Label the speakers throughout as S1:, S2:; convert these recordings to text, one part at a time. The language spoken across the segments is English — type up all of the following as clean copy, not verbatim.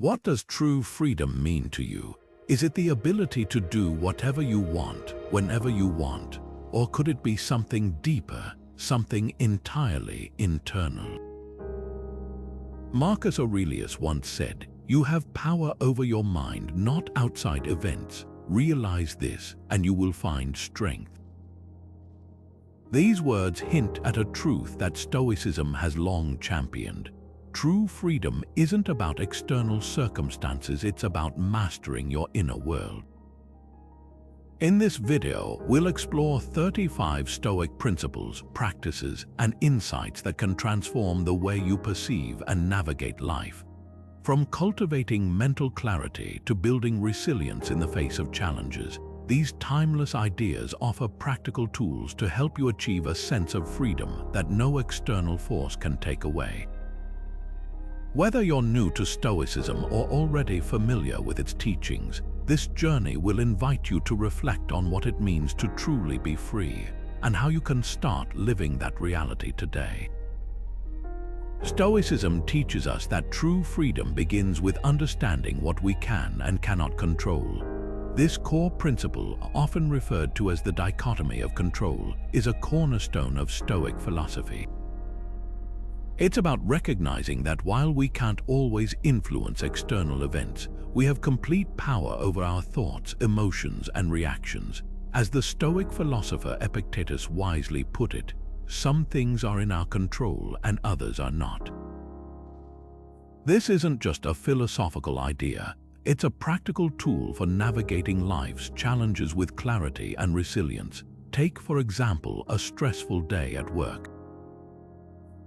S1: What does true freedom mean to you? Is it the ability to do whatever you want, whenever you want? Or could it be something deeper, something entirely internal? Marcus Aurelius once said, "You have power over your mind, not outside events. Realize this, and you will find strength." These words hint at a truth that Stoicism has long championed. True freedom isn't about external circumstances, it's about mastering your inner world. In this video, we'll explore 35 Stoic principles, practices, and insights that can transform the way you perceive and navigate life. From cultivating mental clarity to building resilience in the face of challenges, these timeless ideas offer practical tools to help you achieve a sense of freedom that no external force can take away. Whether you're new to Stoicism or already familiar with its teachings, this journey will invite you to reflect on what it means to truly be free and how you can start living that reality today. Stoicism teaches us that true freedom begins with understanding what we can and cannot control. This core principle, often referred to as the dichotomy of control, is a cornerstone of Stoic philosophy. It's about recognizing that while we can't always influence external events, we have complete power over our thoughts, emotions, and reactions. As the Stoic philosopher Epictetus wisely put it, some things are in our control and others are not. This isn't just a philosophical idea, it's a practical tool for navigating life's challenges with clarity and resilience. Take, for example, a stressful day at work.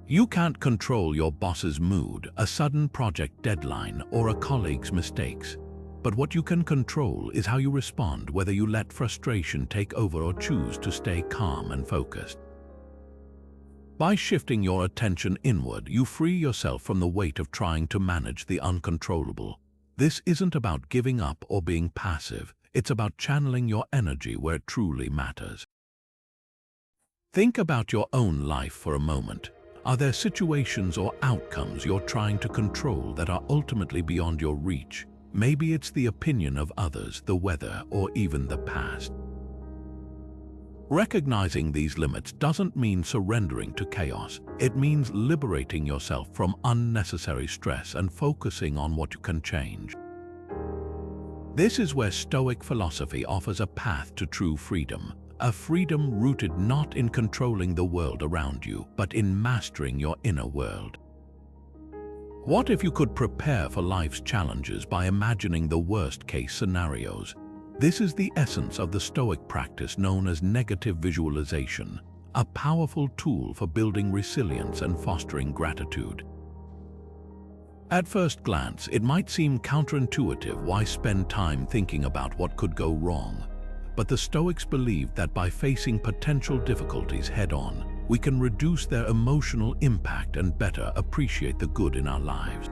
S1: You can't control your boss's mood, a sudden project deadline, or a colleague's mistakes. But what you can control is how you respond, whether you let frustration take over or choose to stay calm and focused. By shifting your attention inward, you free yourself from the weight of trying to manage the uncontrollable. This isn't about giving up or being passive, it's about channeling your energy where it truly matters. Think about your own life for a moment. Are there situations or outcomes you're trying to control that are ultimately beyond your reach? Maybe it's the opinion of others, the weather, or even the past. Recognizing these limits doesn't mean surrendering to chaos. It means liberating yourself from unnecessary stress and focusing on what you can change. This is where Stoic philosophy offers a path to true freedom. A freedom rooted not in controlling the world around you, but in mastering your inner world. What if you could prepare for life's challenges by imagining the worst-case scenarios? This is the essence of the Stoic practice known as negative visualization, a powerful tool for building resilience and fostering gratitude. At first glance, it might seem counterintuitive. Why spend time thinking about what could go wrong? But the Stoics believed that by facing potential difficulties head-on, we can reduce their emotional impact and better appreciate the good in our lives.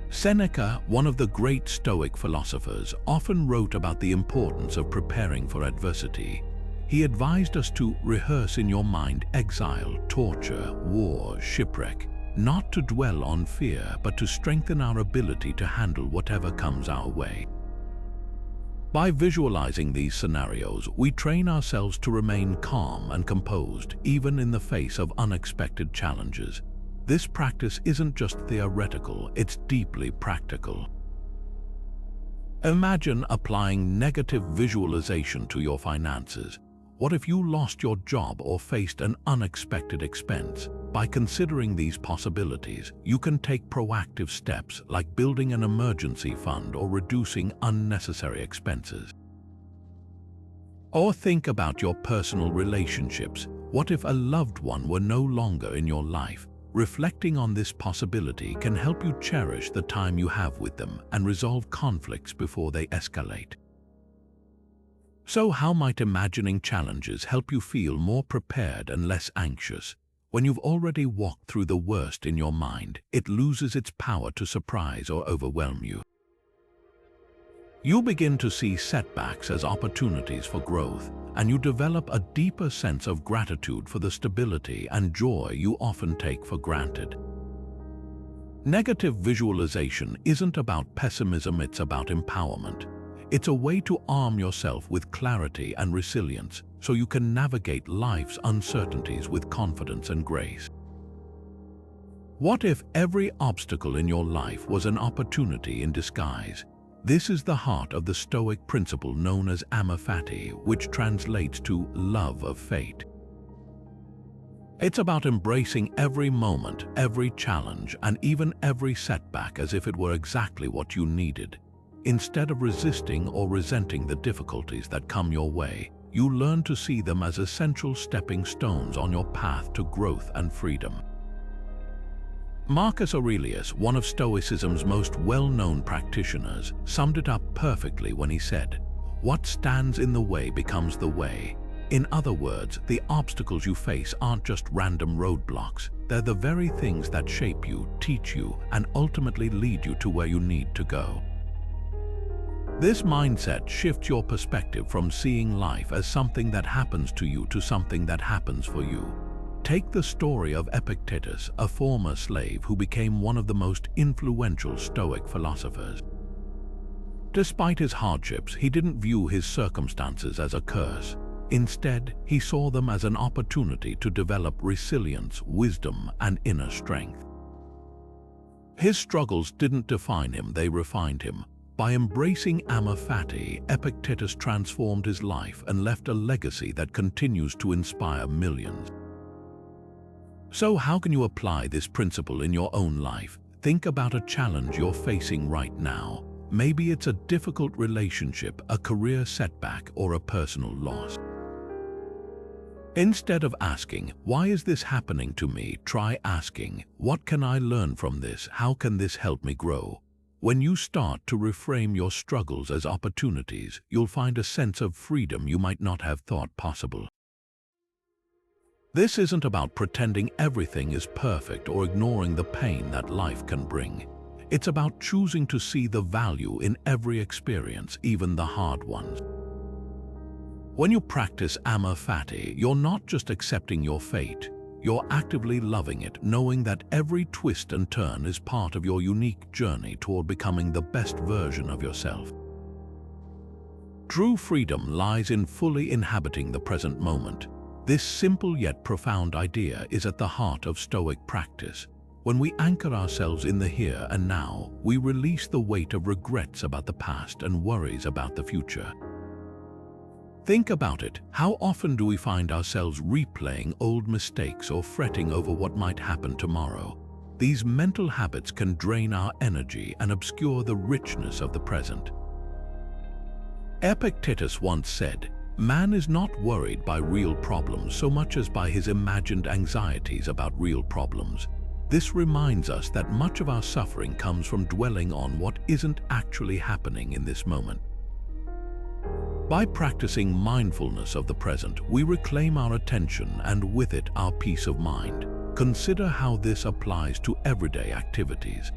S1: Seneca, one of the great Stoic philosophers, often wrote about the importance of preparing for adversity. He advised us to rehearse in your mind exile, torture, war, shipwreck, not to dwell on fear, but to strengthen our ability to handle whatever comes our way. By visualizing these scenarios, we train ourselves to remain calm and composed, even in the face of unexpected challenges. This practice isn't just theoretical, it's deeply practical. Imagine applying negative visualization to your finances. What if you lost your job or faced an unexpected expense? By considering these possibilities, you can take proactive steps like building an emergency fund or reducing unnecessary expenses. Or think about your personal relationships. What if a loved one were no longer in your life? Reflecting on this possibility can help you cherish the time you have with them and resolve conflicts before they escalate. So how might imagining challenges help you feel more prepared and less anxious? When you've already walked through the worst in your mind, it loses its power to surprise or overwhelm you. You begin to see setbacks as opportunities for growth, and you develop a deeper sense of gratitude for the stability and joy you often take for granted. Negative visualization isn't about pessimism, it's about empowerment. It's a way to arm yourself with clarity and resilience so you can navigate life's uncertainties with confidence and grace. What if every obstacle in your life was an opportunity in disguise? This is the heart of the Stoic principle known as Amor, Fati, which translates to love of fate. It's about embracing every moment, every challenge, and even every setback as if it were exactly what you needed. Instead of resisting or resenting the difficulties that come your way, you learn to see them as essential stepping stones on your path to growth and freedom. Marcus Aurelius, one of Stoicism's most well-known practitioners, summed it up perfectly when he said, "What stands in the way becomes the way." In other words, the obstacles you face aren't just random roadblocks. They're the very things that shape you, teach you, and ultimately lead you to where you need to go. This mindset shifts your perspective from seeing life as something that happens to you to something that happens for you. Take the story of Epictetus, a former slave who became one of the most influential Stoic philosophers. Despite his hardships, he didn't view his circumstances as a curse. Instead, he saw them as an opportunity to develop resilience, wisdom, and inner strength. His struggles didn't define him, they refined him. By embracing Amor Fati, Epictetus transformed his life and left a legacy that continues to inspire millions. So how can you apply this principle in your own life? Think about a challenge you're facing right now. Maybe it's a difficult relationship, a career setback, or a personal loss. Instead of asking, "Why is this happening to me?" try asking, "What can I learn from this? How can this help me grow?" When you start to reframe your struggles as opportunities, you'll find a sense of freedom you might not have thought possible. This isn't about pretending everything is perfect or ignoring the pain that life can bring. It's about choosing to see the value in every experience, even the hard ones. When you practice Amor Fati, you're not just accepting your fate, you're actively loving it, knowing that every twist and turn is part of your unique journey toward becoming the best version of yourself. True freedom lies in fully inhabiting the present moment. This simple yet profound idea is at the heart of Stoic practice. When we anchor ourselves in the here and now, we release the weight of regrets about the past and worries about the future. Think about it. How often do we find ourselves replaying old mistakes or fretting over what might happen tomorrow? These mental habits can drain our energy and obscure the richness of the present. Epictetus once said, "Man is not worried by real problems so much as by his imagined anxieties about real problems." This reminds us that much of our suffering comes from dwelling on what isn't actually happening in this moment. By practicing mindfulness of the present, we reclaim our attention and with it our peace of mind. Consider how this applies to everyday activities.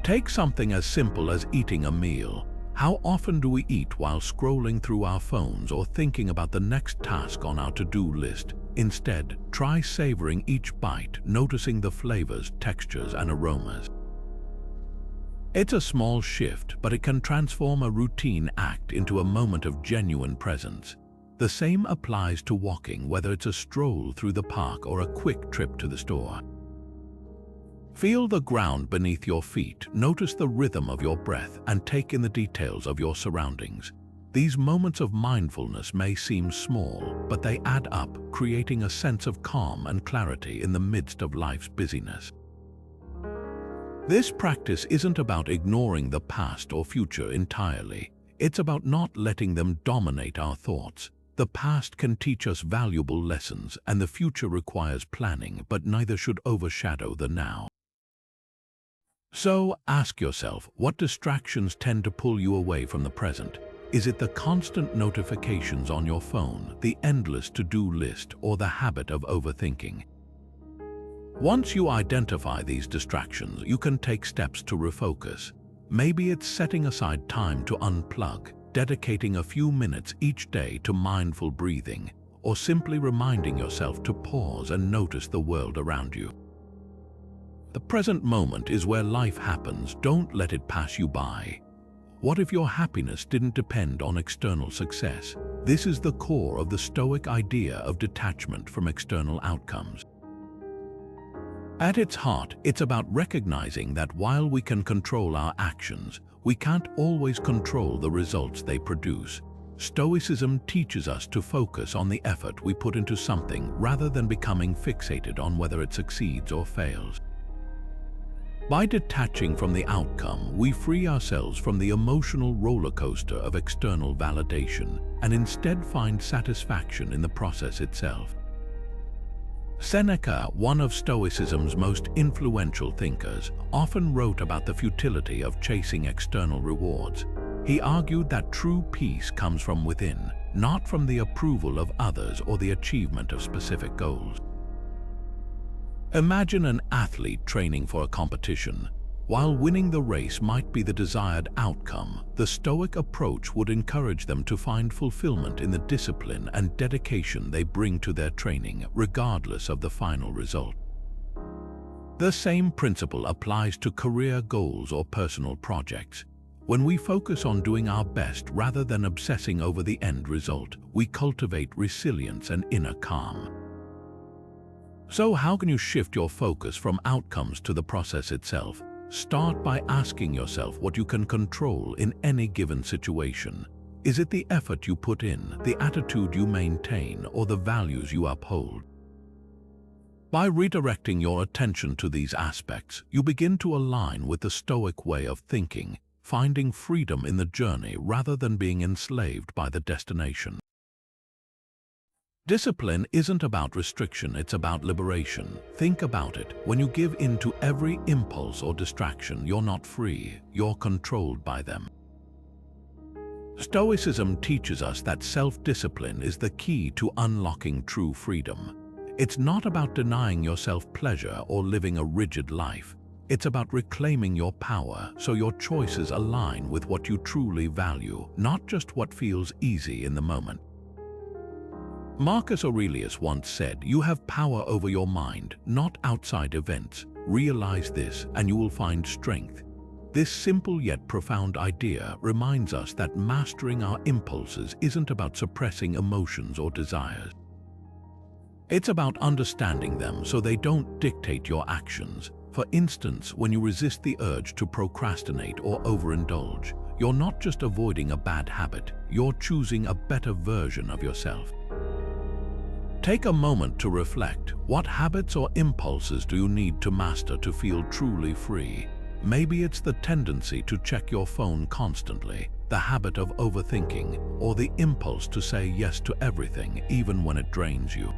S1: Take something as simple as eating a meal. How often do we eat while scrolling through our phones or thinking about the next task on our to-do list? Instead, try savoring each bite, noticing the flavors, textures, and aromas. It's a small shift, but it can transform a routine act into a moment of genuine presence. The same applies to walking, whether it's a stroll through the park or a quick trip to the store. Feel the ground beneath your feet, notice the rhythm of your breath, and take in the details of your surroundings. These moments of mindfulness may seem small, but they add up, creating a sense of calm and clarity in the midst of life's busyness. This practice isn't about ignoring the past or future entirely. It's about not letting them dominate our thoughts. The past can teach us valuable lessons, and the future requires planning, but neither should overshadow the now. So ask yourself, what distractions tend to pull you away from the present? Is it the constant notifications on your phone, the endless to-do list, or the habit of overthinking? Once you identify these distractions, you can take steps to refocus. Maybe it's setting aside time to unplug, dedicating a few minutes each day to mindful breathing, or simply reminding yourself to pause and notice the world around you. The present moment is where life happens. Don't let it pass you by. What if your happiness didn't depend on external success? This is the core of the Stoic idea of detachment from external outcomes. At its heart, it's about recognizing that while we can control our actions, we can't always control the results they produce. Stoicism teaches us to focus on the effort we put into something rather than becoming fixated on whether it succeeds or fails. By detaching from the outcome, we free ourselves from the emotional roller coaster of external validation and instead find satisfaction in the process itself. Seneca, one of Stoicism's most influential thinkers, often wrote about the futility of chasing external rewards. He argued that true peace comes from within, not from the approval of others or the achievement of specific goals. Imagine an athlete training for a competition. While winning the race might be the desired outcome, the Stoic approach would encourage them to find fulfillment in the discipline and dedication they bring to their training, regardless of the final result. The same principle applies to career goals or personal projects. When we focus on doing our best rather than obsessing over the end result, we cultivate resilience and inner calm. So how can you shift your focus from outcomes to the process itself? Start by asking yourself what you can control in any given situation. Is it the effort you put in, the attitude you maintain, or the values you uphold? By redirecting your attention to these aspects, you begin to align with the Stoic way of thinking, finding freedom in the journey rather than being enslaved by the destination. Discipline isn't about restriction, it's about liberation. Think about it. When you give in to every impulse or distraction, you're not free, you're controlled by them. Stoicism teaches us that self-discipline is the key to unlocking true freedom. It's not about denying yourself pleasure or living a rigid life. It's about reclaiming your power so your choices align with what you truly value, not just what feels easy in the moment. Marcus Aurelius once said, "You have power over your mind, not outside events. Realize this and you will find strength." This simple yet profound idea reminds us that mastering our impulses isn't about suppressing emotions or desires. It's about understanding them so they don't dictate your actions. For instance, when you resist the urge to procrastinate or overindulge, you're not just avoiding a bad habit, you're choosing a better version of yourself. Take a moment to reflect. What habits or impulses do you need to master to feel truly free? Maybe it's the tendency to check your phone constantly, the habit of overthinking, or the impulse to say yes to everything even when it drains you.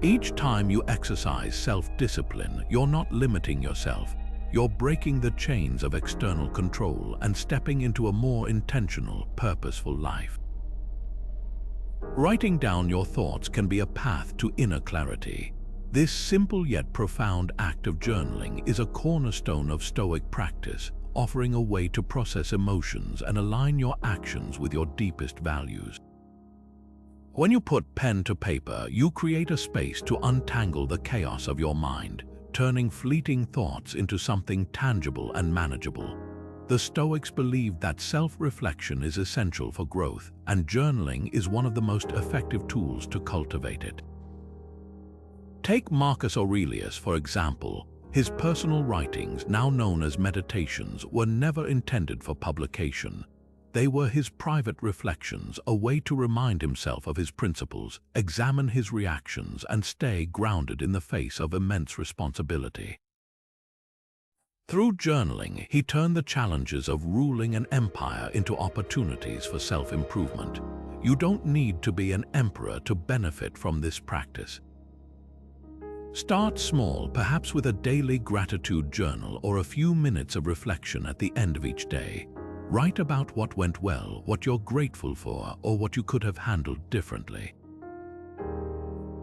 S1: Each time you exercise self-discipline, you're not limiting yourself. You're breaking the chains of external control and stepping into a more intentional, purposeful life. Writing down your thoughts can be a path to inner clarity. This simple yet profound act of journaling is a cornerstone of Stoic practice, offering a way to process emotions and align your actions with your deepest values. When you put pen to paper, you create a space to untangle the chaos of your mind, turning fleeting thoughts into something tangible and manageable. The Stoics believed that self-reflection is essential for growth, and journaling is one of the most effective tools to cultivate it. Take Marcus Aurelius, for example. His personal writings, now known as meditations, were never intended for publication. They were his private reflections, a way to remind himself of his principles, examine his reactions, and stay grounded in the face of immense responsibility. Through journaling, he turned the challenges of ruling an empire into opportunities for self-improvement. You don't need to be an emperor to benefit from this practice. Start small, perhaps with a daily gratitude journal or a few minutes of reflection at the end of each day. Write about what went well, what you're grateful for, or what you could have handled differently.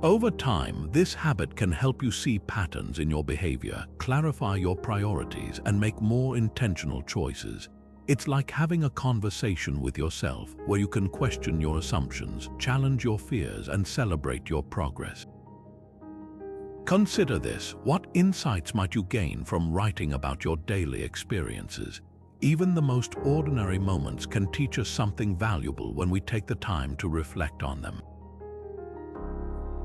S1: Over time, this habit can help you see patterns in your behavior, clarify your priorities, and make more intentional choices. It's like having a conversation with yourself where you can question your assumptions, challenge your fears, and celebrate your progress. Consider this: what insights might you gain from writing about your daily experiences? Even the most ordinary moments can teach us something valuable when we take the time to reflect on them.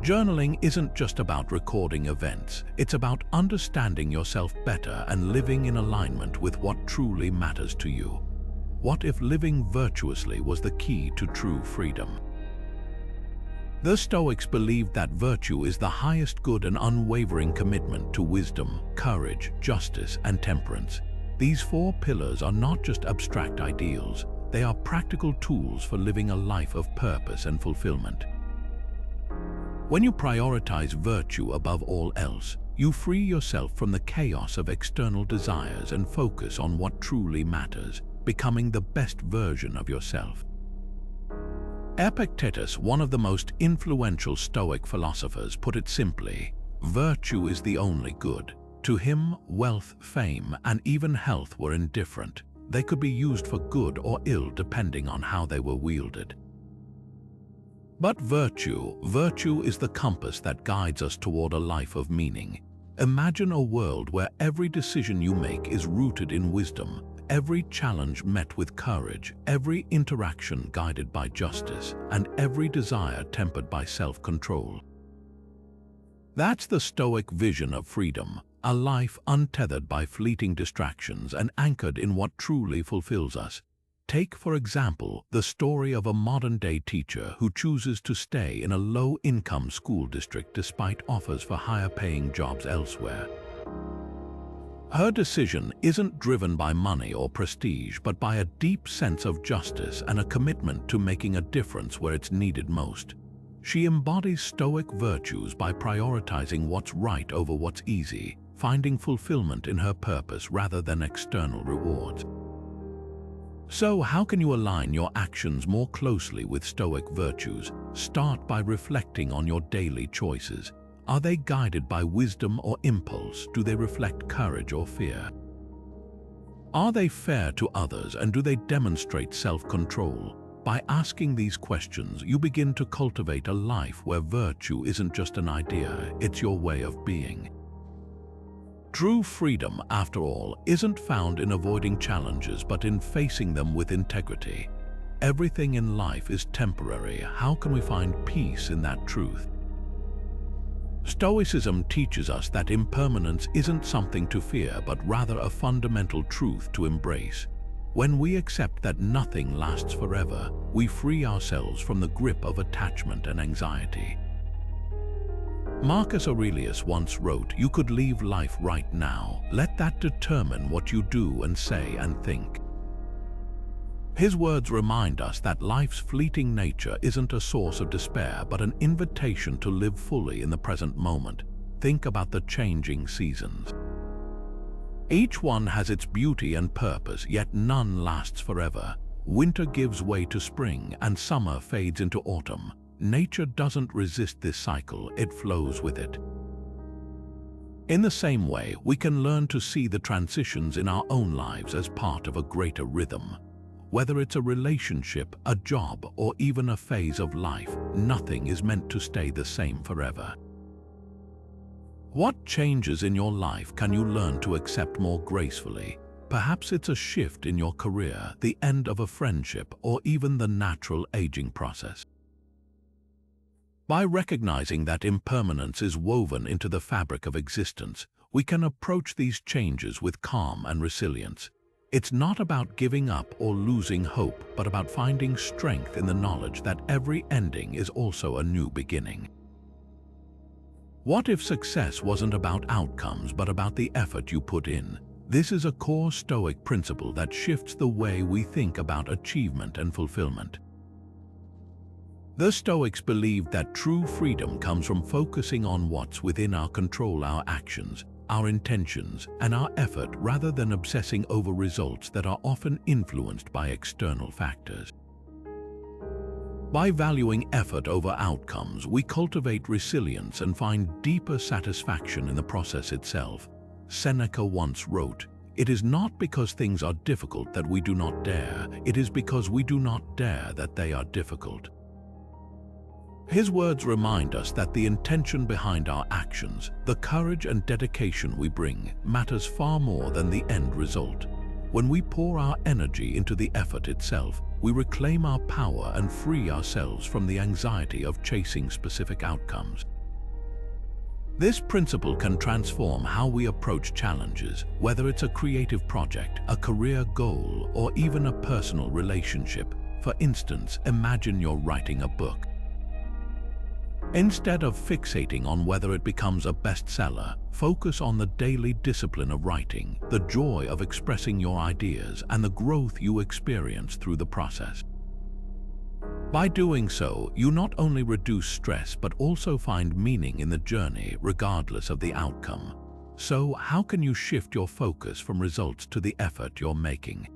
S1: Journaling isn't just about recording events, it's about understanding yourself better and living in alignment with what truly matters to you. What if living virtuously was the key to true freedom? The Stoics believed that virtue is the highest good and unwavering commitment to wisdom, courage, justice, and temperance. These four pillars are not just abstract ideals, they are practical tools for living a life of purpose and fulfillment. When you prioritize virtue above all else, you free yourself from the chaos of external desires and focus on what truly matters, becoming the best version of yourself. Epictetus, one of the most influential Stoic philosophers, put it simply: virtue is the only good. To him, wealth, fame, and even health were indifferent. They could be used for good or ill depending on how they were wielded. But virtue is the compass that guides us toward a life of meaning. Imagine a world where every decision you make is rooted in wisdom, every challenge met with courage, every interaction guided by justice, and every desire tempered by self-control. That's the Stoic vision of freedom, a life untethered by fleeting distractions and anchored in what truly fulfills us. Take, for example, the story of a modern-day teacher who chooses to stay in a low-income school district despite offers for higher-paying jobs elsewhere. Her decision isn't driven by money or prestige, but by a deep sense of justice and a commitment to making a difference where it's needed most. She embodies Stoic virtues by prioritizing what's right over what's easy, finding fulfillment in her purpose rather than external rewards. So, how can you align your actions more closely with Stoic virtues? Start by reflecting on your daily choices. Are they guided by wisdom or impulse? Do they reflect courage or fear? Are they fair to others, and do they demonstrate self-control? By asking these questions, you begin to cultivate a life where virtue isn't just an idea, it's your way of being. True freedom, after all, isn't found in avoiding challenges, but in facing them with integrity. Everything in life is temporary. How can we find peace in that truth? Stoicism teaches us that impermanence isn't something to fear, but rather a fundamental truth to embrace. When we accept that nothing lasts forever, we free ourselves from the grip of attachment and anxiety. Marcus Aurelius once wrote, "You could leave life right now. Let that determine what you do and say and think." His words remind us that life's fleeting nature isn't a source of despair, but an invitation to live fully in the present moment. Think about the changing seasons. Each one has its beauty and purpose, yet none lasts forever. Winter gives way to spring, and summer fades into autumn. Nature doesn't resist this cycle, it flows with it. In the same way, we can learn to see the transitions in our own lives as part of a greater rhythm. Whether it's a relationship, a job, or even a phase of life, nothing is meant to stay the same forever. What changes in your life can you learn to accept more gracefully? Perhaps it's a shift in your career, the end of a friendship, or even the natural aging process. By recognizing that impermanence is woven into the fabric of existence, we can approach these changes with calm and resilience. It's not about giving up or losing hope, but about finding strength in the knowledge that every ending is also a new beginning. What if success wasn't about outcomes, but about the effort you put in? This is a core Stoic principle that shifts the way we think about achievement and fulfillment. The Stoics believed that true freedom comes from focusing on what's within our control, our actions, our intentions, and our effort, rather than obsessing over results that are often influenced by external factors. By valuing effort over outcomes, we cultivate resilience and find deeper satisfaction in the process itself. Seneca once wrote, "It is not because things are difficult that we do not dare, it is because we do not dare that they are difficult." His words remind us that the intention behind our actions, the courage and dedication we bring, matters far more than the end result. When we pour our energy into the effort itself, we reclaim our power and free ourselves from the anxiety of chasing specific outcomes. This principle can transform how we approach challenges, whether it's a creative project, a career goal, or even a personal relationship. For instance, imagine you're writing a book. Instead of fixating on whether it becomes a bestseller, focus on the daily discipline of writing, the joy of expressing your ideas, and the growth you experience through the process. By doing so, you not only reduce stress but also find meaning in the journey regardless of the outcome. So, how can you shift your focus from results to the effort you're making?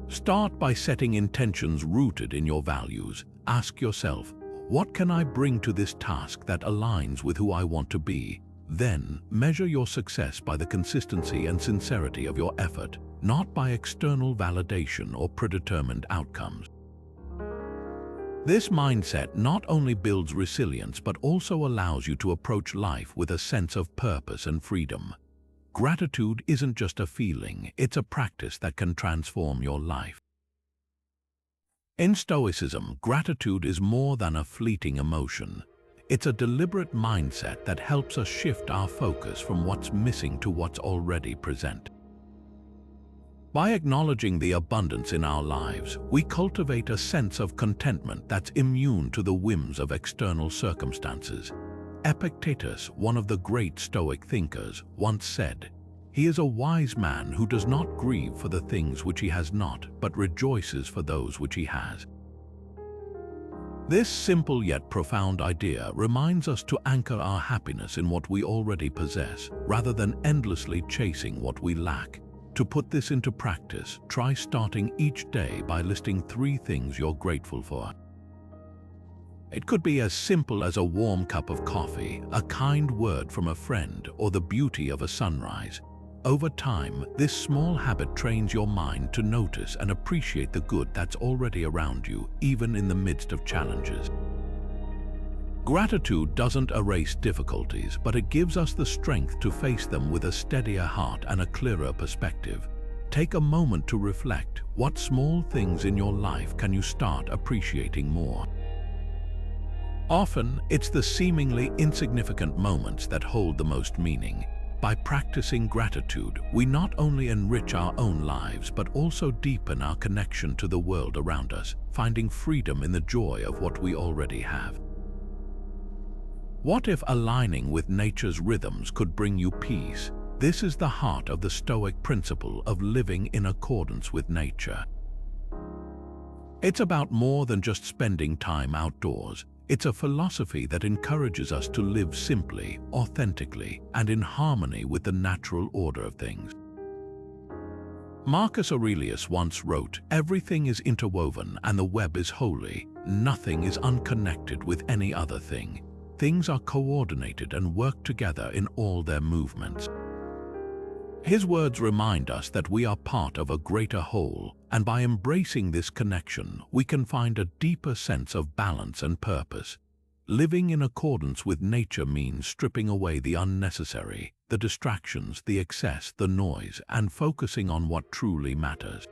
S1: Start by setting intentions rooted in your values. Ask yourself, what can I bring to this task that aligns with who I want to be? Then, measure your success by the consistency and sincerity of your effort, not by external validation or predetermined outcomes. This mindset not only builds resilience but also allows you to approach life with a sense of purpose and freedom. Gratitude isn't just a feeling, it's a practice that can transform your life. In Stoicism, gratitude is more than a fleeting emotion. It's a deliberate mindset that helps us shift our focus from what's missing to what's already present. By acknowledging the abundance in our lives, we cultivate a sense of contentment that's immune to the whims of external circumstances. Epictetus, one of the great Stoic thinkers, once said, "He is a wise man who does not grieve for the things which he has not, but rejoices for those which he has." This simple yet profound idea reminds us to anchor our happiness in what we already possess, rather than endlessly chasing what we lack. To put this into practice, try starting each day by listing 3 things you're grateful for. It could be as simple as a warm cup of coffee, a kind word from a friend, or the beauty of a sunrise. Over time, this small habit trains your mind to notice and appreciate the good that's already around you, even in the midst of challenges. Gratitude doesn't erase difficulties, but it gives us the strength to face them with a steadier heart and a clearer perspective. Take a moment to reflect. What small things in your life can you start appreciating more? Often, it's the seemingly insignificant moments that hold the most meaning. By practicing gratitude, we not only enrich our own lives, but also deepen our connection to the world around us, finding freedom in the joy of what we already have. What if aligning with nature's rhythms could bring you peace? This is the heart of the Stoic principle of living in accordance with nature. It's about more than just spending time outdoors. It's a philosophy that encourages us to live simply, authentically, and in harmony with the natural order of things. Marcus Aurelius once wrote, "Everything is interwoven and the web is holy. Nothing is unconnected with any other thing. Things are coordinated and work together in all their movements." His words remind us that we are part of a greater whole, and by embracing this connection, we can find a deeper sense of balance and purpose. Living in accordance with nature means stripping away the unnecessary, the distractions, the excess, the noise, and focusing on what truly matters.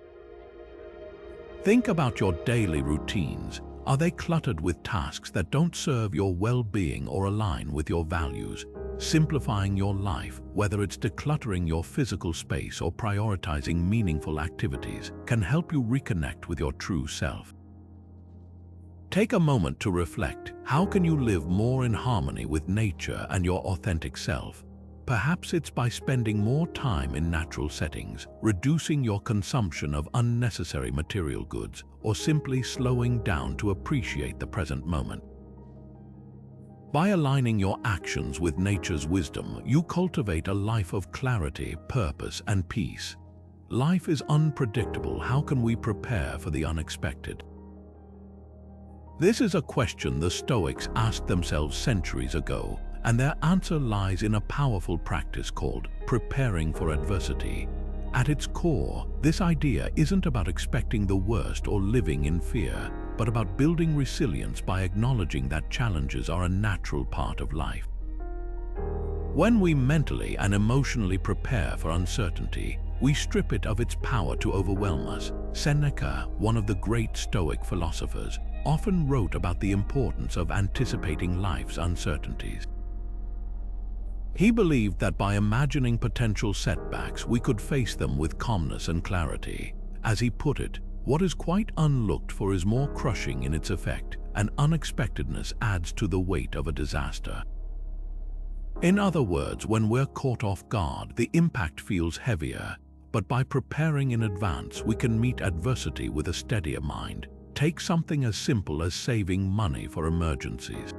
S1: Think about your daily routines. Are they cluttered with tasks that don't serve your well-being or align with your values? Simplifying your life, whether it's decluttering your physical space or prioritizing meaningful activities, can help you reconnect with your true self. Take a moment to reflect. How can you live more in harmony with nature and your authentic self? Perhaps it's by spending more time in natural settings, reducing your consumption of unnecessary material goods, or simply slowing down to appreciate the present moment. By aligning your actions with nature's wisdom, you cultivate a life of clarity, purpose, and peace. Life is unpredictable. How can we prepare for the unexpected? This is a question the Stoics asked themselves centuries ago, and their answer lies in a powerful practice called preparing for adversity. At its core, this idea isn't about expecting the worst or living in fear. but about building resilience by acknowledging that challenges are a natural part of life. When we mentally and emotionally prepare for uncertainty, we strip it of its power to overwhelm us. Seneca, one of the great Stoic philosophers, often wrote about the importance of anticipating life's uncertainties. He believed that by imagining potential setbacks, we could face them with calmness and clarity. As he put it, what is quite unlooked for is more crushing in its effect, and unexpectedness adds to the weight of a disaster. In other words, when we're caught off guard, the impact feels heavier, but by preparing in advance, we can meet adversity with a steadier mind. Take something as simple as saving money for emergencies.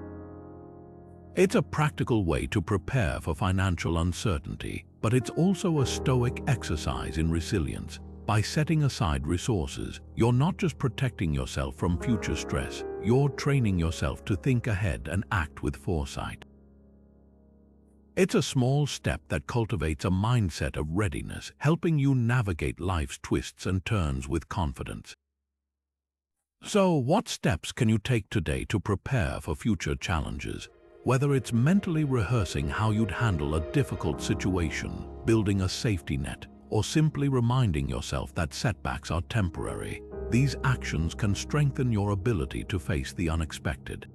S1: It's a practical way to prepare for financial uncertainty, but it's also a Stoic exercise in resilience. By setting aside resources, you're not just protecting yourself from future stress, you're training yourself to think ahead and act with foresight. It's a small step that cultivates a mindset of readiness, helping you navigate life's twists and turns with confidence. So, what steps can you take today to prepare for future challenges? Whether it's mentally rehearsing how you'd handle a difficult situation, building a safety net, or simply reminding yourself that setbacks are temporary, these actions can strengthen your ability to face the unexpected.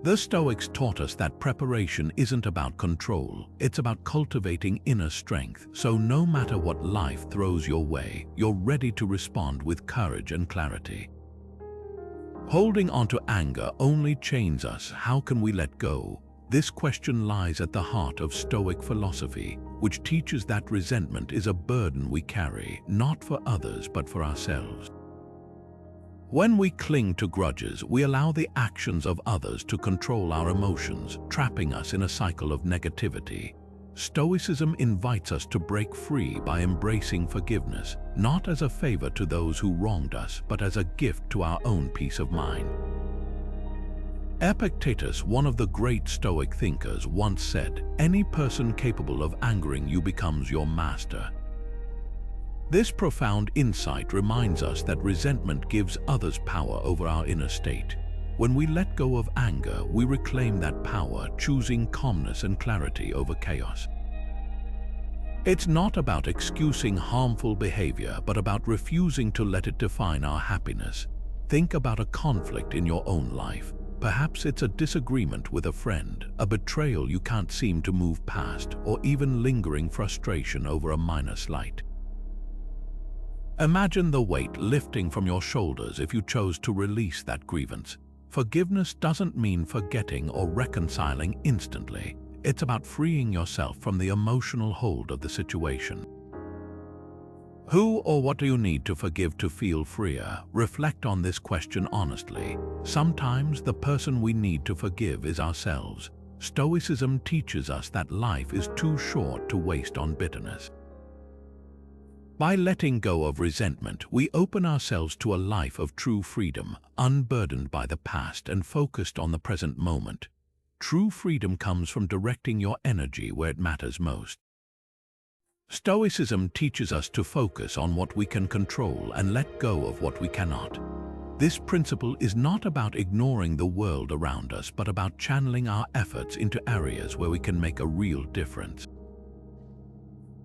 S1: The Stoics taught us that preparation isn't about control, it's about cultivating inner strength, so no matter what life throws your way, you're ready to respond with courage and clarity. Holding onto anger only chains us. How can we let go? This question lies at the heart of Stoic philosophy, which teaches that resentment is a burden we carry, not for others but for ourselves. When we cling to grudges, we allow the actions of others to control our emotions, trapping us in a cycle of negativity. Stoicism invites us to break free by embracing forgiveness, not as a favor to those who wronged us, but as a gift to our own peace of mind. Epictetus, one of the great Stoic thinkers, once said, "Any person capable of angering you becomes your master." This profound insight reminds us that resentment gives others power over our inner state. When we let go of anger, we reclaim that power, choosing calmness and clarity over chaos. It's not about excusing harmful behavior, but about refusing to let it define our happiness. Think about a conflict in your own life. Perhaps it's a disagreement with a friend, a betrayal you can't seem to move past, or even lingering frustration over a minor slight. Imagine the weight lifting from your shoulders if you chose to release that grievance. Forgiveness doesn't mean forgetting or reconciling instantly. It's about freeing yourself from the emotional hold of the situation. Who or what do you need to forgive to feel freer? Reflect on this question honestly. Sometimes the person we need to forgive is ourselves. Stoicism teaches us that life is too short to waste on bitterness. By letting go of resentment, we open ourselves to a life of true freedom, unburdened by the past and focused on the present moment. True freedom comes from directing your energy where it matters most. Stoicism teaches us to focus on what we can control and let go of what we cannot. This principle is not about ignoring the world around us, but about channeling our efforts into areas where we can make a real difference.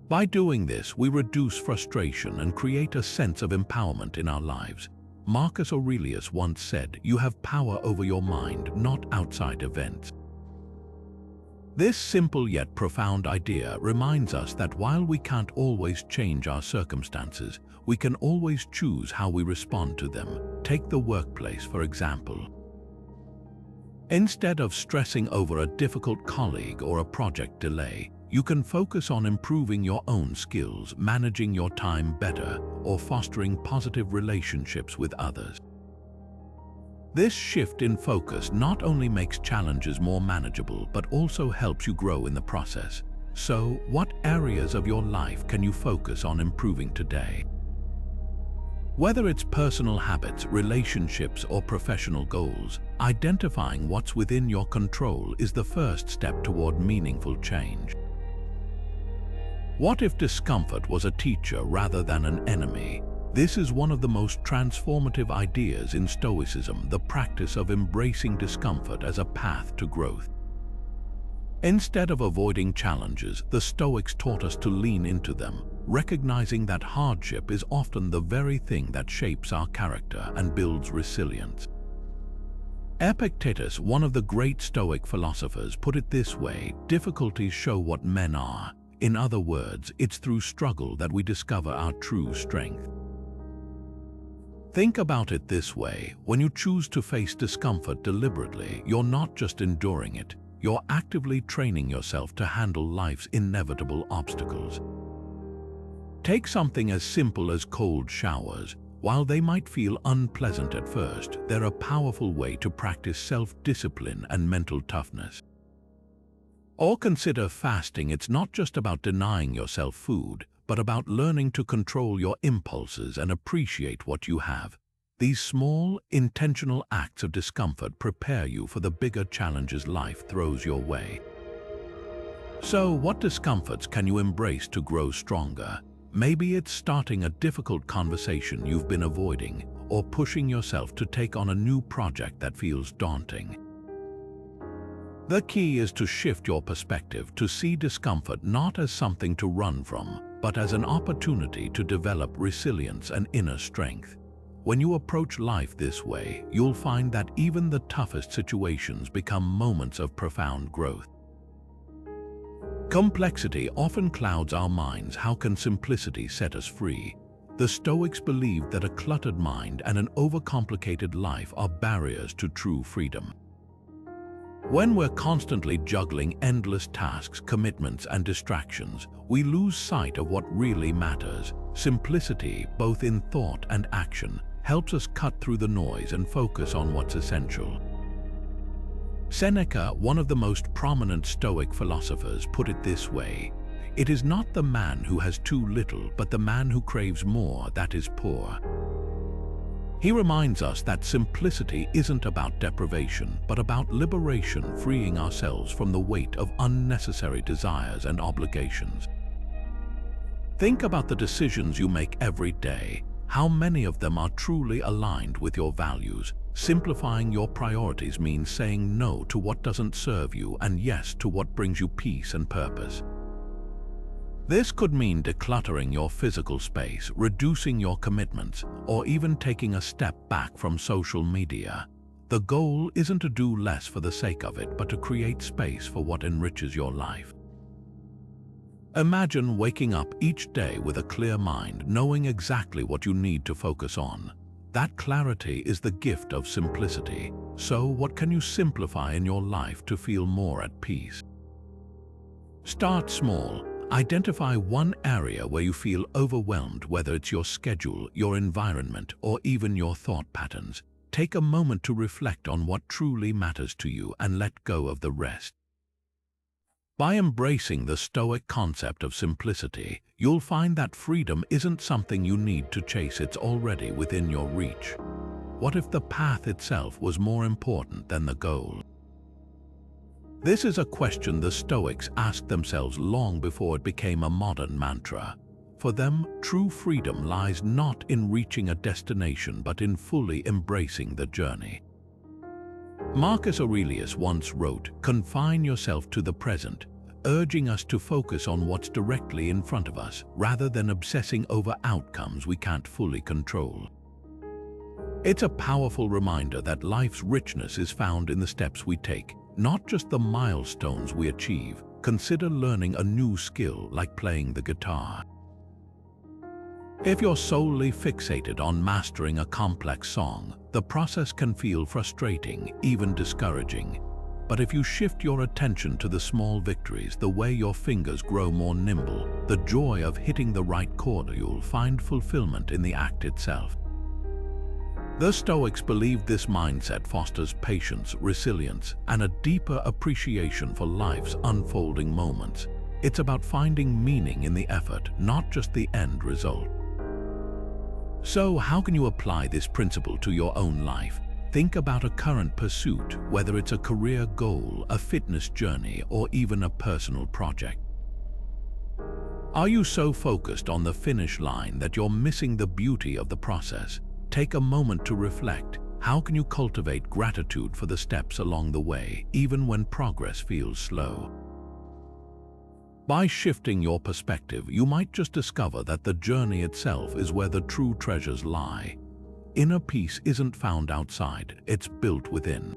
S1: By doing this, we reduce frustration and create a sense of empowerment in our lives. Marcus Aurelius once said, "You have power over your mind, not outside events." This simple yet profound idea reminds us that while we can't always change our circumstances, we can always choose how we respond to them. Take the workplace, for example. Instead of stressing over a difficult colleague or a project delay, you can focus on improving your own skills, managing your time better, or fostering positive relationships with others. This shift in focus not only makes challenges more manageable, but also helps you grow in the process. So, what areas of your life can you focus on improving today? Whether it's personal habits, relationships, or professional goals, identifying what's within your control is the first step toward meaningful change. What if discomfort was a teacher rather than an enemy? This is one of the most transformative ideas in Stoicism, the practice of embracing discomfort as a path to growth. Instead of avoiding challenges, the Stoics taught us to lean into them, recognizing that hardship is often the very thing that shapes our character and builds resilience. Epictetus, one of the great Stoic philosophers, put it this way: difficulties show what men are. In other words, it's through struggle that we discover our true strength. Think about it this way: when you choose to face discomfort deliberately, you're not just enduring it, you're actively training yourself to handle life's inevitable obstacles. Take something as simple as cold showers. While they might feel unpleasant at first, they're a powerful way to practice self-discipline and mental toughness. Or consider fasting. It's not just about denying yourself food, but about learning to control your impulses and appreciate what you have. These small, intentional acts of discomfort prepare you for the bigger challenges life throws your way. So, what discomforts can you embrace to grow stronger? Maybe it's starting a difficult conversation you've been avoiding, or pushing yourself to take on a new project that feels daunting. The key is to shift your perspective, to see discomfort not as something to run from, but as an opportunity to develop resilience and inner strength. When you approach life this way, you'll find that even the toughest situations become moments of profound growth. Complexity often clouds our minds. How can simplicity set us free? The Stoics believed that a cluttered mind and an overcomplicated life are barriers to true freedom. When we're constantly juggling endless tasks, commitments, and distractions, we lose sight of what really matters. Simplicity, both in thought and action, helps us cut through the noise and focus on what's essential. Seneca, one of the most prominent Stoic philosophers, put it this way: "It is not the man who has too little, but the man who craves more that is poor." He reminds us that simplicity isn't about deprivation, but about liberation, freeing ourselves from the weight of unnecessary desires and obligations. Think about the decisions you make every day. How many of them are truly aligned with your values? Simplifying your priorities means saying no to what doesn't serve you and yes to what brings you peace and purpose. This could mean decluttering your physical space, reducing your commitments, or even taking a step back from social media. The goal isn't to do less for the sake of it, but to create space for what enriches your life. Imagine waking up each day with a clear mind, knowing exactly what you need to focus on. That clarity is the gift of simplicity. So, what can you simplify in your life to feel more at peace? Start small. Identify one area where you feel overwhelmed, whether it's your schedule, your environment, or even your thought patterns. Take a moment to reflect on what truly matters to you and let go of the rest. By embracing the Stoic concept of simplicity, you'll find that freedom isn't something you need to chase, it's already within your reach. What if the path itself was more important than the goal? This is a question the Stoics asked themselves long before it became a modern mantra. For them, true freedom lies not in reaching a destination but in fully embracing the journey. Marcus Aurelius once wrote, "Confine yourself to the present," urging us to focus on what's directly in front of us, rather than obsessing over outcomes we can't fully control. It's a powerful reminder that life's richness is found in the steps we take, not just the milestones we achieve. Consider learning a new skill like playing the guitar. If you're solely fixated on mastering a complex song, the process can feel frustrating, even discouraging. But if you shift your attention to the small victories, the way your fingers grow more nimble, the joy of hitting the right chord, you'll find fulfillment in the act itself. The Stoics believed this mindset fosters patience, resilience, and a deeper appreciation for life's unfolding moments. It's about finding meaning in the effort, not just the end result. So, how can you apply this principle to your own life? Think about a current pursuit, whether it's a career goal, a fitness journey, or even a personal project. Are you so focused on the finish line that you're missing the beauty of the process? Take a moment to reflect. How can you cultivate gratitude for the steps along the way, even when progress feels slow? By shifting your perspective, you might just discover that the journey itself is where the true treasures lie. Inner peace isn't found outside, it's built within.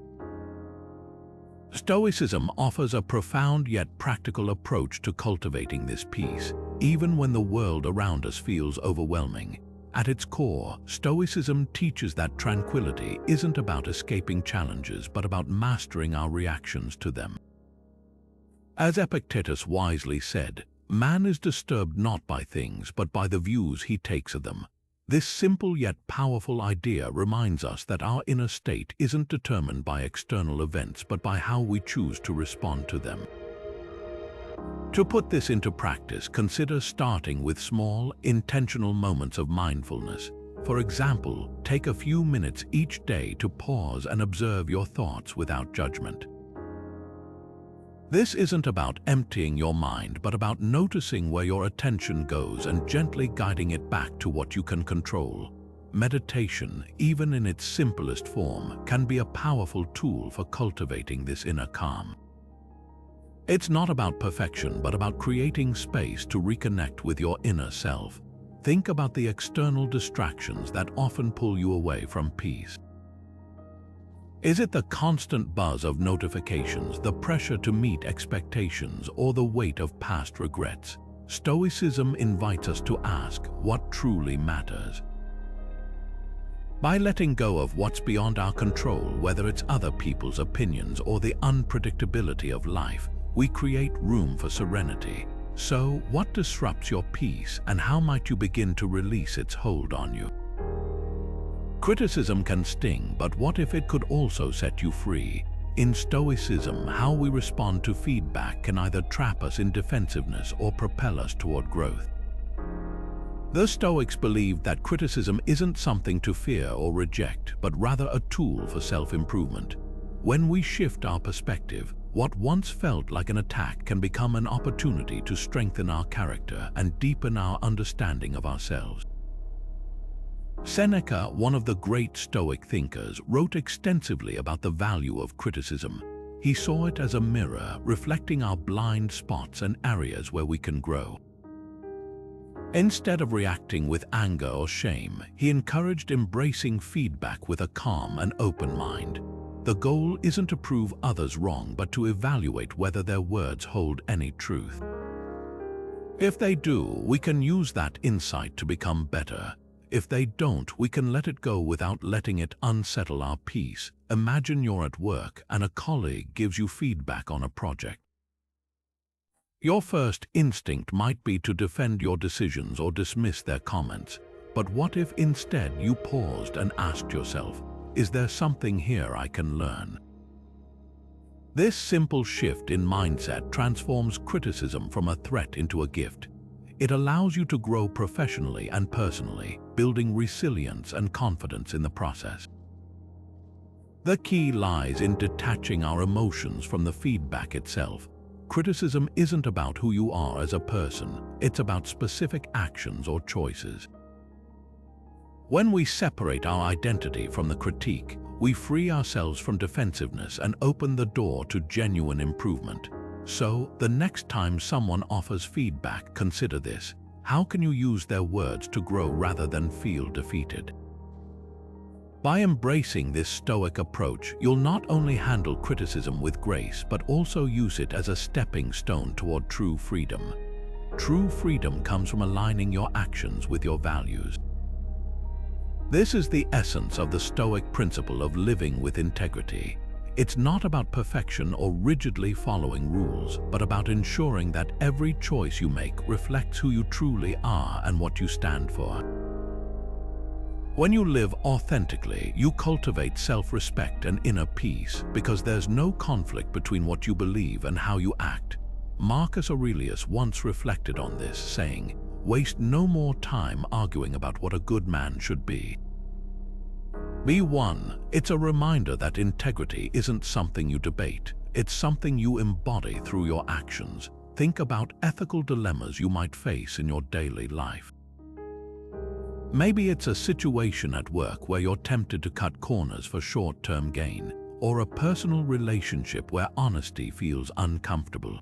S1: Stoicism offers a profound yet practical approach to cultivating this peace, even when the world around us feels overwhelming. At its core, Stoicism teaches that tranquility isn't about escaping challenges, but about mastering our reactions to them. As Epictetus wisely said, man is disturbed not by things, but by the views he takes of them. This simple yet powerful idea reminds us that our inner state isn't determined by external events, but by how we choose to respond to them. To put this into practice, consider starting with small, intentional moments of mindfulness. For example, take a few minutes each day to pause and observe your thoughts without judgment. This isn't about emptying your mind, but about noticing where your attention goes and gently guiding it back to what you can control. Meditation, even in its simplest form, can be a powerful tool for cultivating this inner calm. It's not about perfection, but about creating space to reconnect with your inner self. Think about the external distractions that often pull you away from peace. Is it the constant buzz of notifications, the pressure to meet expectations, or the weight of past regrets? Stoicism invites us to ask what truly matters. By letting go of what's beyond our control, whether it's other people's opinions or the unpredictability of life, we create room for serenity. So, what disrupts your peace, and how might you begin to release its hold on you? Criticism can sting, but what if it could also set you free? In Stoicism, how we respond to feedback can either trap us in defensiveness or propel us toward growth. The Stoics believed that criticism isn't something to fear or reject, but rather a tool for self-improvement. When we shift our perspective, what once felt like an attack can become an opportunity to strengthen our character and deepen our understanding of ourselves. Seneca, one of the great Stoic thinkers, wrote extensively about the value of criticism. He saw it as a mirror, reflecting our blind spots and areas where we can grow. Instead of reacting with anger or shame, he encouraged embracing feedback with a calm and open mind. The goal isn't to prove others wrong, but to evaluate whether their words hold any truth. If they do, we can use that insight to become better. If they don't, we can let it go without letting it unsettle our peace. Imagine you're at work and a colleague gives you feedback on a project. Your first instinct might be to defend your decisions or dismiss their comments. But what if instead you paused and asked yourself, is there something here I can learn? This simple shift in mindset transforms criticism from a threat into a gift. It allows you to grow professionally and personally, building resilience and confidence in the process. The key lies in detaching our emotions from the feedback itself. Criticism isn't about who you are as a person, it's about specific actions or choices. When we separate our identity from the critique, we free ourselves from defensiveness and open the door to genuine improvement. So, the next time someone offers feedback, consider this. How can you use their words to grow rather than feel defeated? By embracing this Stoic approach, you'll not only handle criticism with grace, but also use it as a stepping stone toward true freedom. True freedom comes from aligning your actions with your values. This is the essence of the Stoic principle of living with integrity. It's not about perfection or rigidly following rules, but about ensuring that every choice you make reflects who you truly are and what you stand for. When you live authentically, you cultivate self-respect and inner peace because there's no conflict between what you believe and how you act. Marcus Aurelius once reflected on this, saying, "Waste no more time arguing about what a good man should be." Be one. It's a reminder that integrity isn't something you debate. It's something you embody through your actions. think about ethical dilemmas you might face in your daily life. Maybe it's a situation at work where you're tempted to cut corners for short-term gain, or a personal relationship where honesty feels uncomfortable.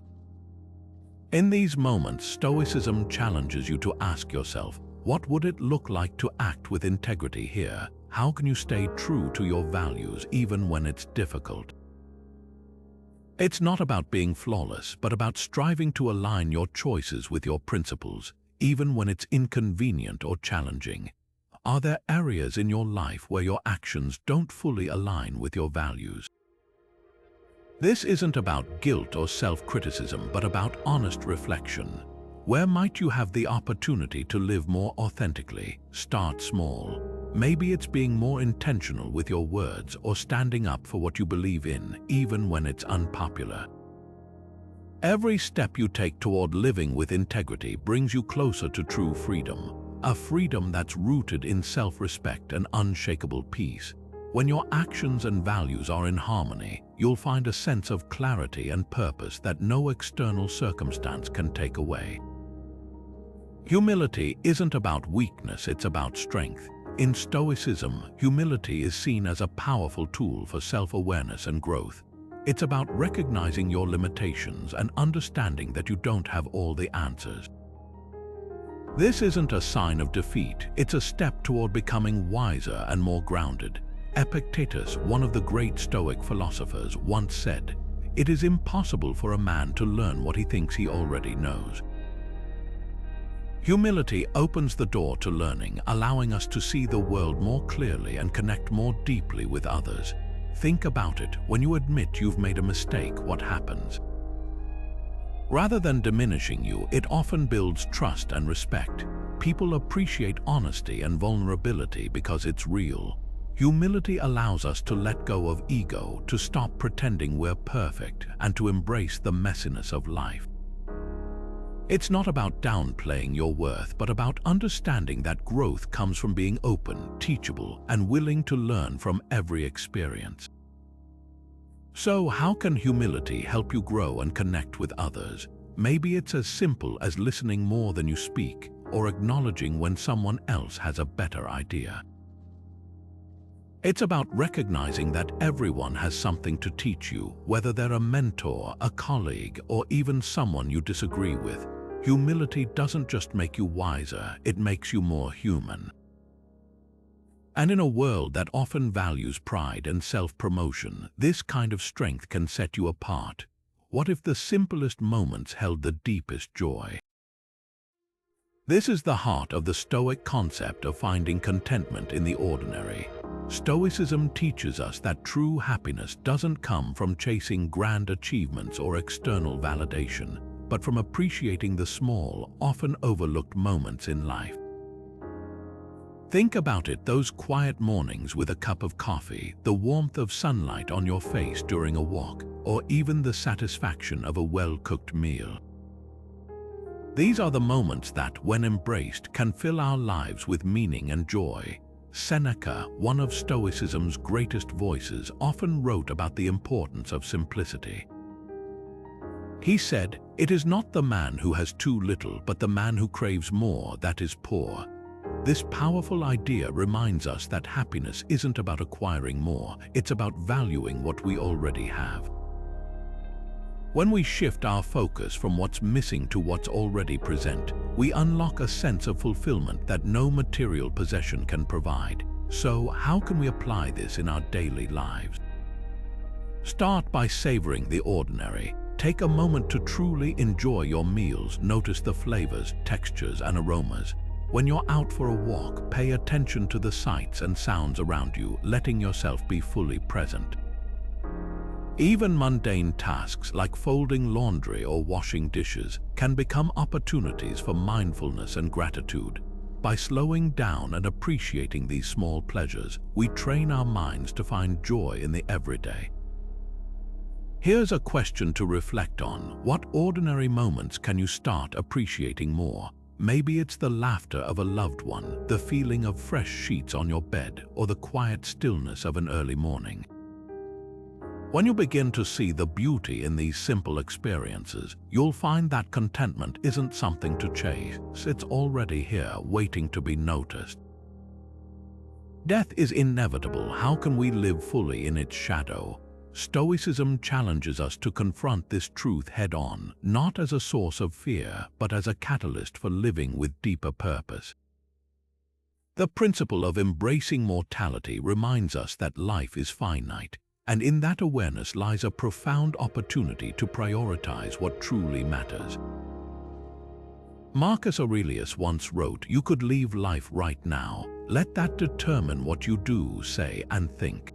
S1: In these moments, Stoicism challenges you to ask yourself, what would it look like to act with integrity here? How can you stay true to your values even when it's difficult? It's not about being flawless, but about striving to align your choices with your principles, even when it's inconvenient or challenging. Are there areas in your life where your actions don't fully align with your values? This isn't about guilt or self-criticism, but about honest reflection. Where might you have the opportunity to live more authentically? Start small. Maybe it's being more intentional with your words or standing up for what you believe in, even when it's unpopular. Every step you take toward living with integrity brings you closer to true freedom, a freedom that's rooted in self-respect and unshakable peace. When your actions and values are in harmony, you'll find a sense of clarity and purpose that no external circumstance can take away. Humility isn't about weakness, it's about strength. In Stoicism, humility is seen as a powerful tool for self-awareness and growth. It's about recognizing your limitations and understanding that you don't have all the answers. This isn't a sign of defeat, it's a step toward becoming wiser and more grounded. Epictetus, one of the great Stoic philosophers, once said, "It is impossible for a man to learn what he thinks he already knows." Humility opens the door to learning, allowing us to see the world more clearly and connect more deeply with others. Think about it. When you admit you've made a mistake, what happens? Rather than diminishing you, it often builds trust and respect. People appreciate honesty and vulnerability because it's real. Humility allows us to let go of ego, to stop pretending we're perfect, and to embrace the messiness of life. It's not about downplaying your worth, but about understanding that growth comes from being open, teachable, and willing to learn from every experience. So, how can humility help you grow and connect with others? Maybe it's as simple as listening more than you speak, or acknowledging when someone else has a better idea. It's about recognizing that everyone has something to teach you, whether they're a mentor, a colleague, or even someone you disagree with. Humility doesn't just make you wiser, it makes you more human. And in a world that often values pride and self-promotion, this kind of strength can set you apart. What if the simplest moments held the deepest joy? This is the heart of the Stoic concept of finding contentment in the ordinary. Stoicism teaches us that true happiness doesn't come from chasing grand achievements or external validation, but from appreciating the small, often overlooked moments in life. Think about it, those quiet mornings with a cup of coffee, the warmth of sunlight on your face during a walk, or even the satisfaction of a well-cooked meal. These are the moments that, when embraced, can fill our lives with meaning and joy. Seneca, one of Stoicism's greatest voices, often wrote about the importance of simplicity. He said, "It is not the man who has too little, but the man who craves more that is poor." This powerful idea reminds us that happiness isn't about acquiring more, it's about valuing what we already have. When we shift our focus from what's missing to what's already present, we unlock a sense of fulfillment that no material possession can provide. So, how can we apply this in our daily lives? Start by savoring the ordinary. Take a moment to truly enjoy your meals. Notice the flavors, textures, and aromas. When you're out for a walk, pay attention to the sights and sounds around you, letting yourself be fully present. Even mundane tasks like folding laundry or washing dishes can become opportunities for mindfulness and gratitude. By slowing down and appreciating these small pleasures, we train our minds to find joy in the everyday. Here's a question to reflect on. What ordinary moments can you start appreciating more? Maybe it's the laughter of a loved one, the feeling of fresh sheets on your bed, or the quiet stillness of an early morning. When you begin to see the beauty in these simple experiences, you'll find that contentment isn't something to chase, it's already here, waiting to be noticed. Death is inevitable. How can we live fully in its shadow? Stoicism challenges us to confront this truth head-on, not as a source of fear, but as a catalyst for living with deeper purpose. The principle of embracing mortality reminds us that life is finite, and in that awareness lies a profound opportunity to prioritize what truly matters. Marcus Aurelius once wrote, "You could leave life right now. Let that determine what you do, say, and think."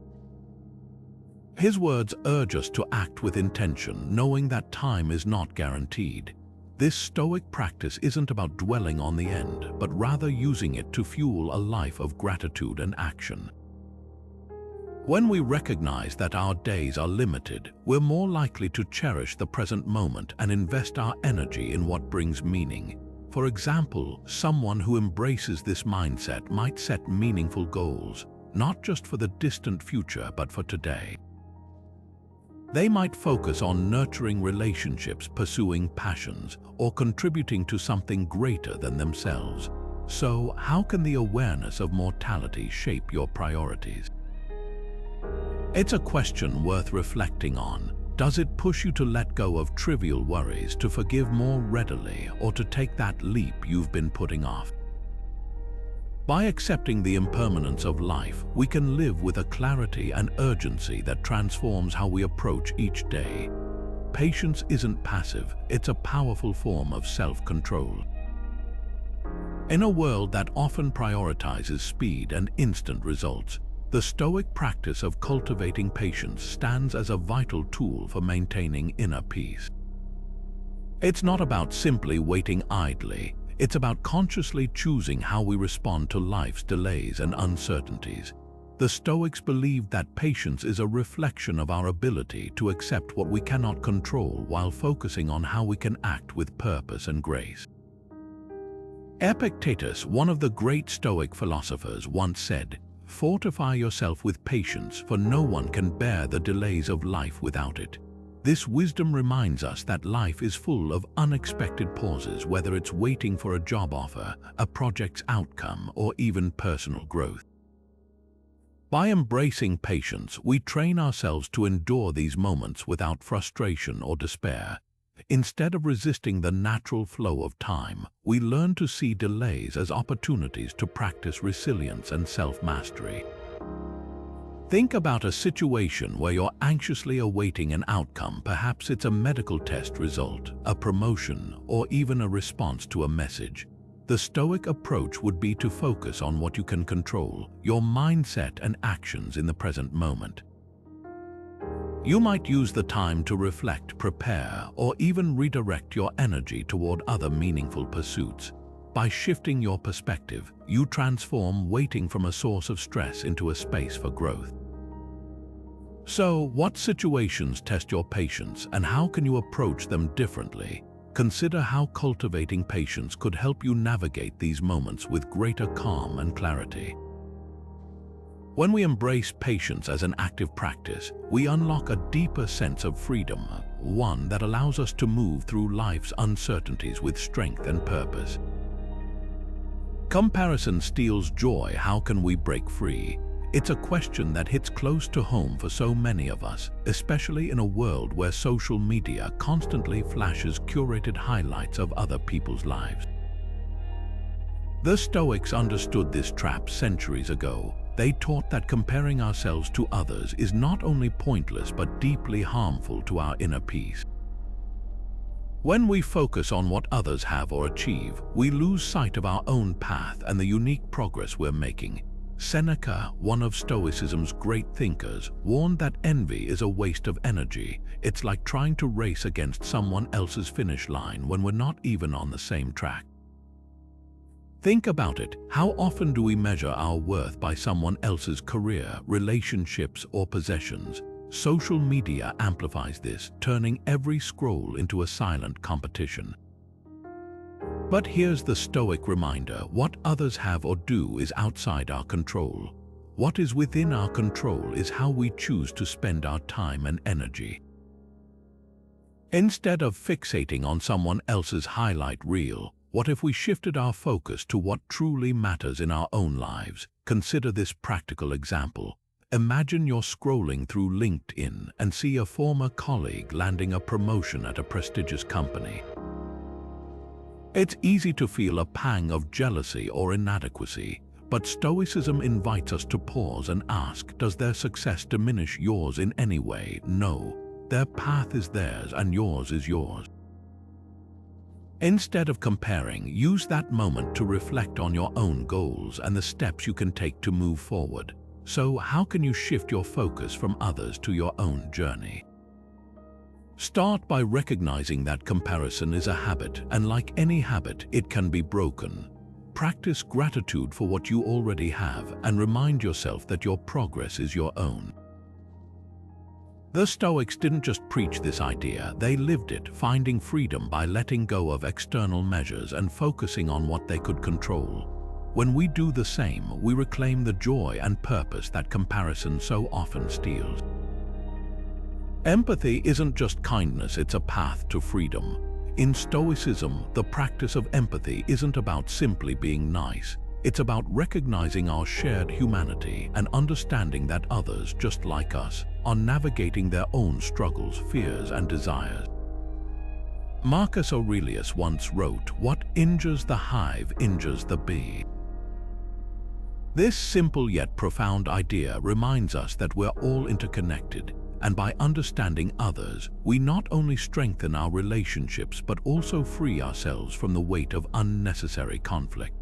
S1: His words urge us to act with intention, knowing that time is not guaranteed. This Stoic practice isn't about dwelling on the end, but rather using it to fuel a life of gratitude and action. When we recognize that our days are limited, we're more likely to cherish the present moment and invest our energy in what brings meaning. For example, someone who embraces this mindset might set meaningful goals, not just for the distant future but for today. They might focus on nurturing relationships, pursuing passions, or contributing to something greater than themselves. So, how can the awareness of mortality shape your priorities? It's a question worth reflecting on. Does it push you to let go of trivial worries, to forgive more readily, or to take that leap you've been putting off? By accepting the impermanence of life, we can live with a clarity and urgency that transforms how we approach each day. Patience isn't passive, it's a powerful form of self-control. In a world that often prioritizes speed and instant results, the Stoic practice of cultivating patience stands as a vital tool for maintaining inner peace. It's not about simply waiting idly. It's about consciously choosing how we respond to life's delays and uncertainties. The Stoics believed that patience is a reflection of our ability to accept what we cannot control while focusing on how we can act with purpose and grace. Epictetus, one of the great Stoic philosophers, once said, "Fortify yourself with patience, for no one can bear the delays of life without it." This wisdom reminds us that life is full of unexpected pauses, whether it's waiting for a job offer, a project's outcome, or even personal growth. By embracing patience, we train ourselves to endure these moments without frustration or despair. Instead of resisting the natural flow of time, we learn to see delays as opportunities to practice resilience and self-mastery. Think about a situation where you're anxiously awaiting an outcome. Perhaps it's a medical test result, a promotion, or even a response to a message. The Stoic approach would be to focus on what you can control, your mindset and actions in the present moment. You might use the time to reflect, prepare, or even redirect your energy toward other meaningful pursuits. By shifting your perspective, you transform waiting from a source of stress into a space for growth. So, what situations test your patience, and how can you approach them differently? Consider how cultivating patience could help you navigate these moments with greater calm and clarity. When we embrace patience as an active practice, we unlock a deeper sense of freedom, one that allows us to move through life's uncertainties with strength and purpose. Comparison steals joy. How can we break free? It's a question that hits close to home for so many of us, especially in a world where social media constantly flashes curated highlights of other people's lives. The Stoics understood this trap centuries ago. They taught that comparing ourselves to others is not only pointless but deeply harmful to our inner peace. When we focus on what others have or achieve, we lose sight of our own path and the unique progress we're making. Seneca, one of Stoicism's great thinkers, warned that envy is a waste of energy. It's like trying to race against someone else's finish line when we're not even on the same track. Think about it. How often do we measure our worth by someone else's career, relationships, or possessions? Social media amplifies this, turning every scroll into a silent competition. But here's the Stoic reminder: what others have or do is outside our control. What is within our control is how we choose to spend our time and energy. Instead of fixating on someone else's highlight reel, what if we shifted our focus to what truly matters in our own lives? Consider this practical example. Imagine you're scrolling through LinkedIn and see a former colleague landing a promotion at a prestigious company. It's easy to feel a pang of jealousy or inadequacy, but Stoicism invites us to pause and ask, does their success diminish yours in any way? No, their path is theirs and yours is yours. Instead of comparing, use that moment to reflect on your own goals and the steps you can take to move forward. So, how can you shift your focus from others to your own journey? Start by recognizing that comparison is a habit, and like any habit, it can be broken. Practice gratitude for what you already have and remind yourself that your progress is your own. The Stoics didn't just preach this idea, they lived it, finding freedom by letting go of external measures and focusing on what they could control. When we do the same, we reclaim the joy and purpose that comparison so often steals. Empathy isn't just kindness, it's a path to freedom. In Stoicism, the practice of empathy isn't about simply being nice. It's about recognizing our shared humanity and understanding that others, just like us, are navigating their own struggles, fears, and desires. Marcus Aurelius once wrote, "What injures the hive injures the bee." This simple yet profound idea reminds us that we're all interconnected, and by understanding others, we not only strengthen our relationships but also free ourselves from the weight of unnecessary conflict.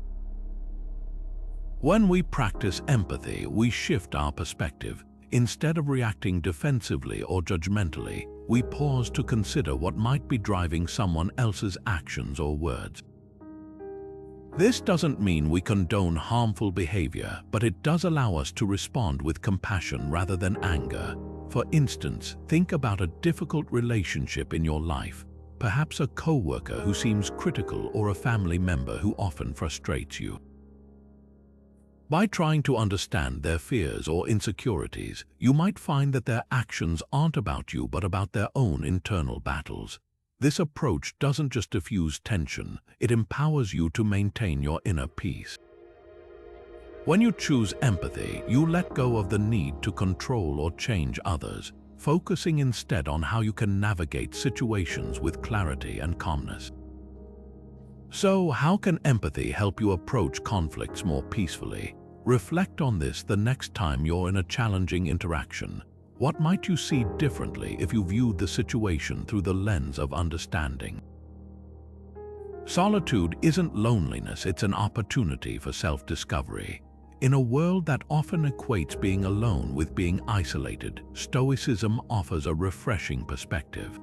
S1: When we practice empathy, we shift our perspective. Instead of reacting defensively or judgmentally, we pause to consider what might be driving someone else's actions or words. This doesn't mean we condone harmful behavior, but it does allow us to respond with compassion rather than anger. For instance, think about a difficult relationship in your life, perhaps a coworker who seems critical or a family member who often frustrates you. By trying to understand their fears or insecurities, you might find that their actions aren't about you but about their own internal battles. This approach doesn't just diffuse tension, it empowers you to maintain your inner peace. When you choose empathy, you let go of the need to control or change others, focusing instead on how you can navigate situations with clarity and calmness. So, how can empathy help you approach conflicts more peacefully? Reflect on this the next time you're in a challenging interaction. What might you see differently if you viewed the situation through the lens of understanding? Solitude isn't loneliness, it's an opportunity for self-discovery. In a world that often equates being alone with being isolated, Stoicism offers a refreshing perspective.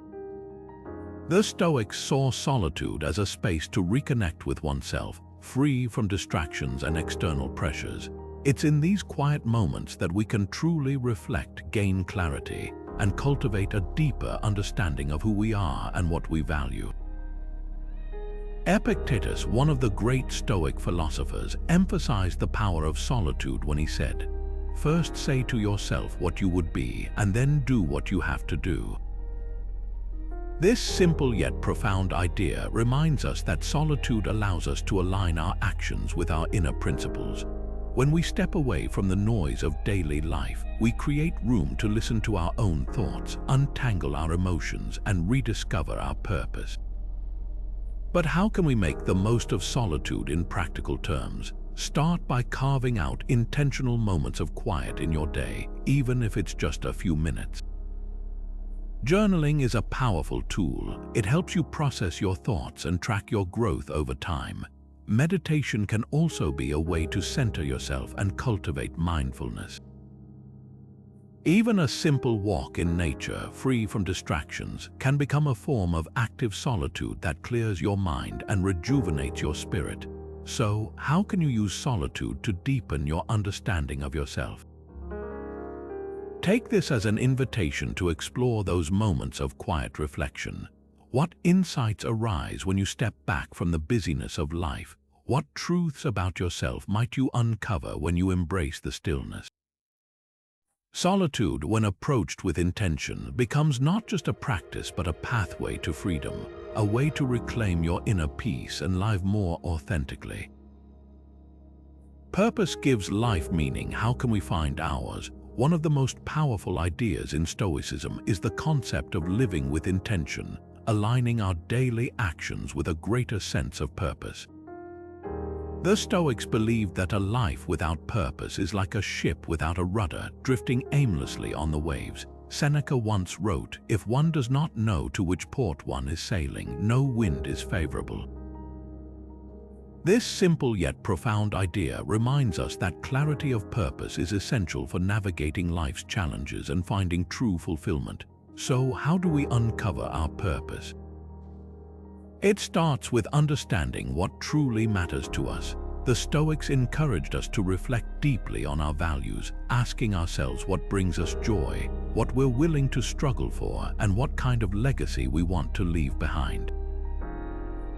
S1: The Stoics saw solitude as a space to reconnect with oneself, free from distractions and external pressures. It's in these quiet moments that we can truly reflect, gain clarity, and cultivate a deeper understanding of who we are and what we value. Epictetus, one of the great Stoic philosophers, emphasized the power of solitude when he said, "First say to yourself what you would be, and then do what you have to do." This simple yet profound idea reminds us that solitude allows us to align our actions with our inner principles. When we step away from the noise of daily life, we create room to listen to our own thoughts, untangle our emotions, and rediscover our purpose. But how can we make the most of solitude in practical terms? Start by carving out intentional moments of quiet in your day, even if it's just a few minutes. Journaling is a powerful tool. It helps you process your thoughts and track your growth over time. Meditation can also be a way to center yourself and cultivate mindfulness. Even a simple walk in nature, free from distractions, can become a form of active solitude that clears your mind and rejuvenates your spirit. So, how can you use solitude to deepen your understanding of yourself? Take this as an invitation to explore those moments of quiet reflection. What insights arise when you step back from the busyness of life? What truths about yourself might you uncover when you embrace the stillness? Solitude, when approached with intention, becomes not just a practice but a pathway to freedom, a way to reclaim your inner peace and live more authentically. Purpose gives life meaning. How can we find ours? One of the most powerful ideas in Stoicism is the concept of living with intention, aligning our daily actions with a greater sense of purpose. The Stoics believed that a life without purpose is like a ship without a rudder, drifting aimlessly on the waves. Seneca once wrote, "If one does not know to which port one is sailing, no wind is favorable." This simple yet profound idea reminds us that clarity of purpose is essential for navigating life's challenges and finding true fulfillment. So, how do we uncover our purpose? It starts with understanding what truly matters to us. The Stoics encouraged us to reflect deeply on our values, asking ourselves what brings us joy, what we're willing to struggle for, and what kind of legacy we want to leave behind.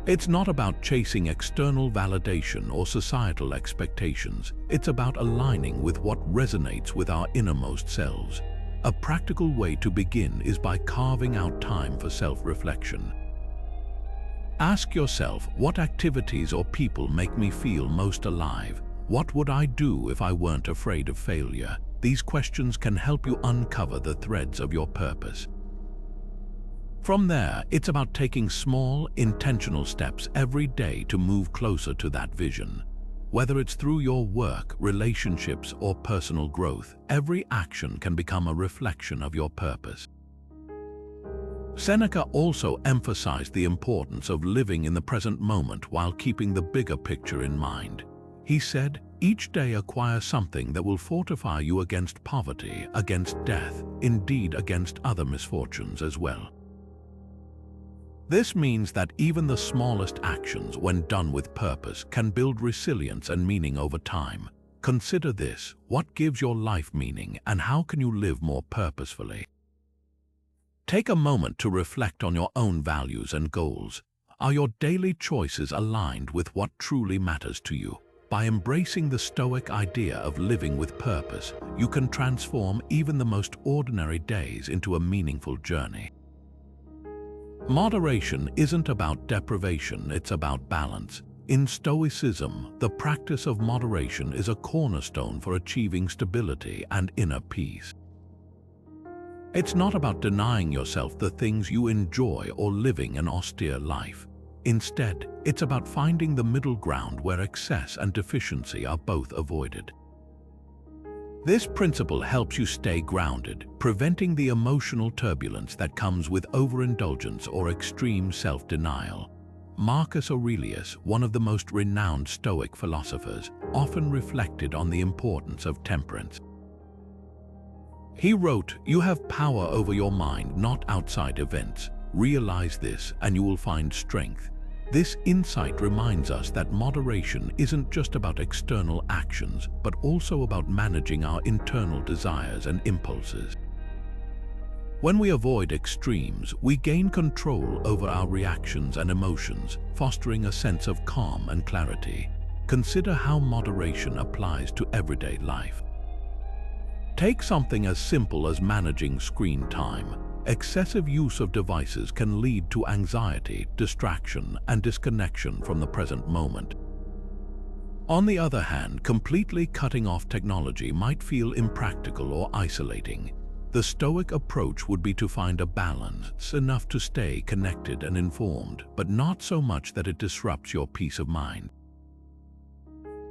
S1: It's not about chasing external validation or societal expectations. It's about aligning with what resonates with our innermost selves. A practical way to begin is by carving out time for self-reflection. Ask yourself, what activities or people make me feel most alive? What would I do if I weren't afraid of failure? These questions can help you uncover the threads of your purpose. From there, it's about taking small, intentional steps every day to move closer to that vision. Whether it's through your work, relationships, or personal growth, every action can become a reflection of your purpose. Seneca also emphasized the importance of living in the present moment while keeping the bigger picture in mind. He said, "Each day acquire something that will fortify you against poverty, against death, indeed against other misfortunes as well." This means that even the smallest actions, when done with purpose, can build resilience and meaning over time. Consider this: what gives your life meaning, and how can you live more purposefully? Take a moment to reflect on your own values and goals. Are your daily choices aligned with what truly matters to you? By embracing the Stoic idea of living with purpose, you can transform even the most ordinary days into a meaningful journey. Moderation isn't about deprivation, it's about balance. In Stoicism, the practice of moderation is a cornerstone for achieving stability and inner peace. It's not about denying yourself the things you enjoy or living an austere life. Instead, it's about finding the middle ground where excess and deficiency are both avoided. This principle helps you stay grounded, preventing the emotional turbulence that comes with overindulgence or extreme self-denial. Marcus Aurelius, one of the most renowned Stoic philosophers, often reflected on the importance of temperance. He wrote, "You have power over your mind, not outside events. Realize this, and you will find strength." This insight reminds us that moderation isn't just about external actions, but also about managing our internal desires and impulses. When we avoid extremes, we gain control over our reactions and emotions, fostering a sense of calm and clarity. Consider how moderation applies to everyday life. Take something as simple as managing screen time. Excessive use of devices can lead to anxiety, distraction, and disconnection from the present moment. On the other hand, completely cutting off technology might feel impractical or isolating. The Stoic approach would be to find a balance, enough to stay connected and informed, but not so much that it disrupts your peace of mind.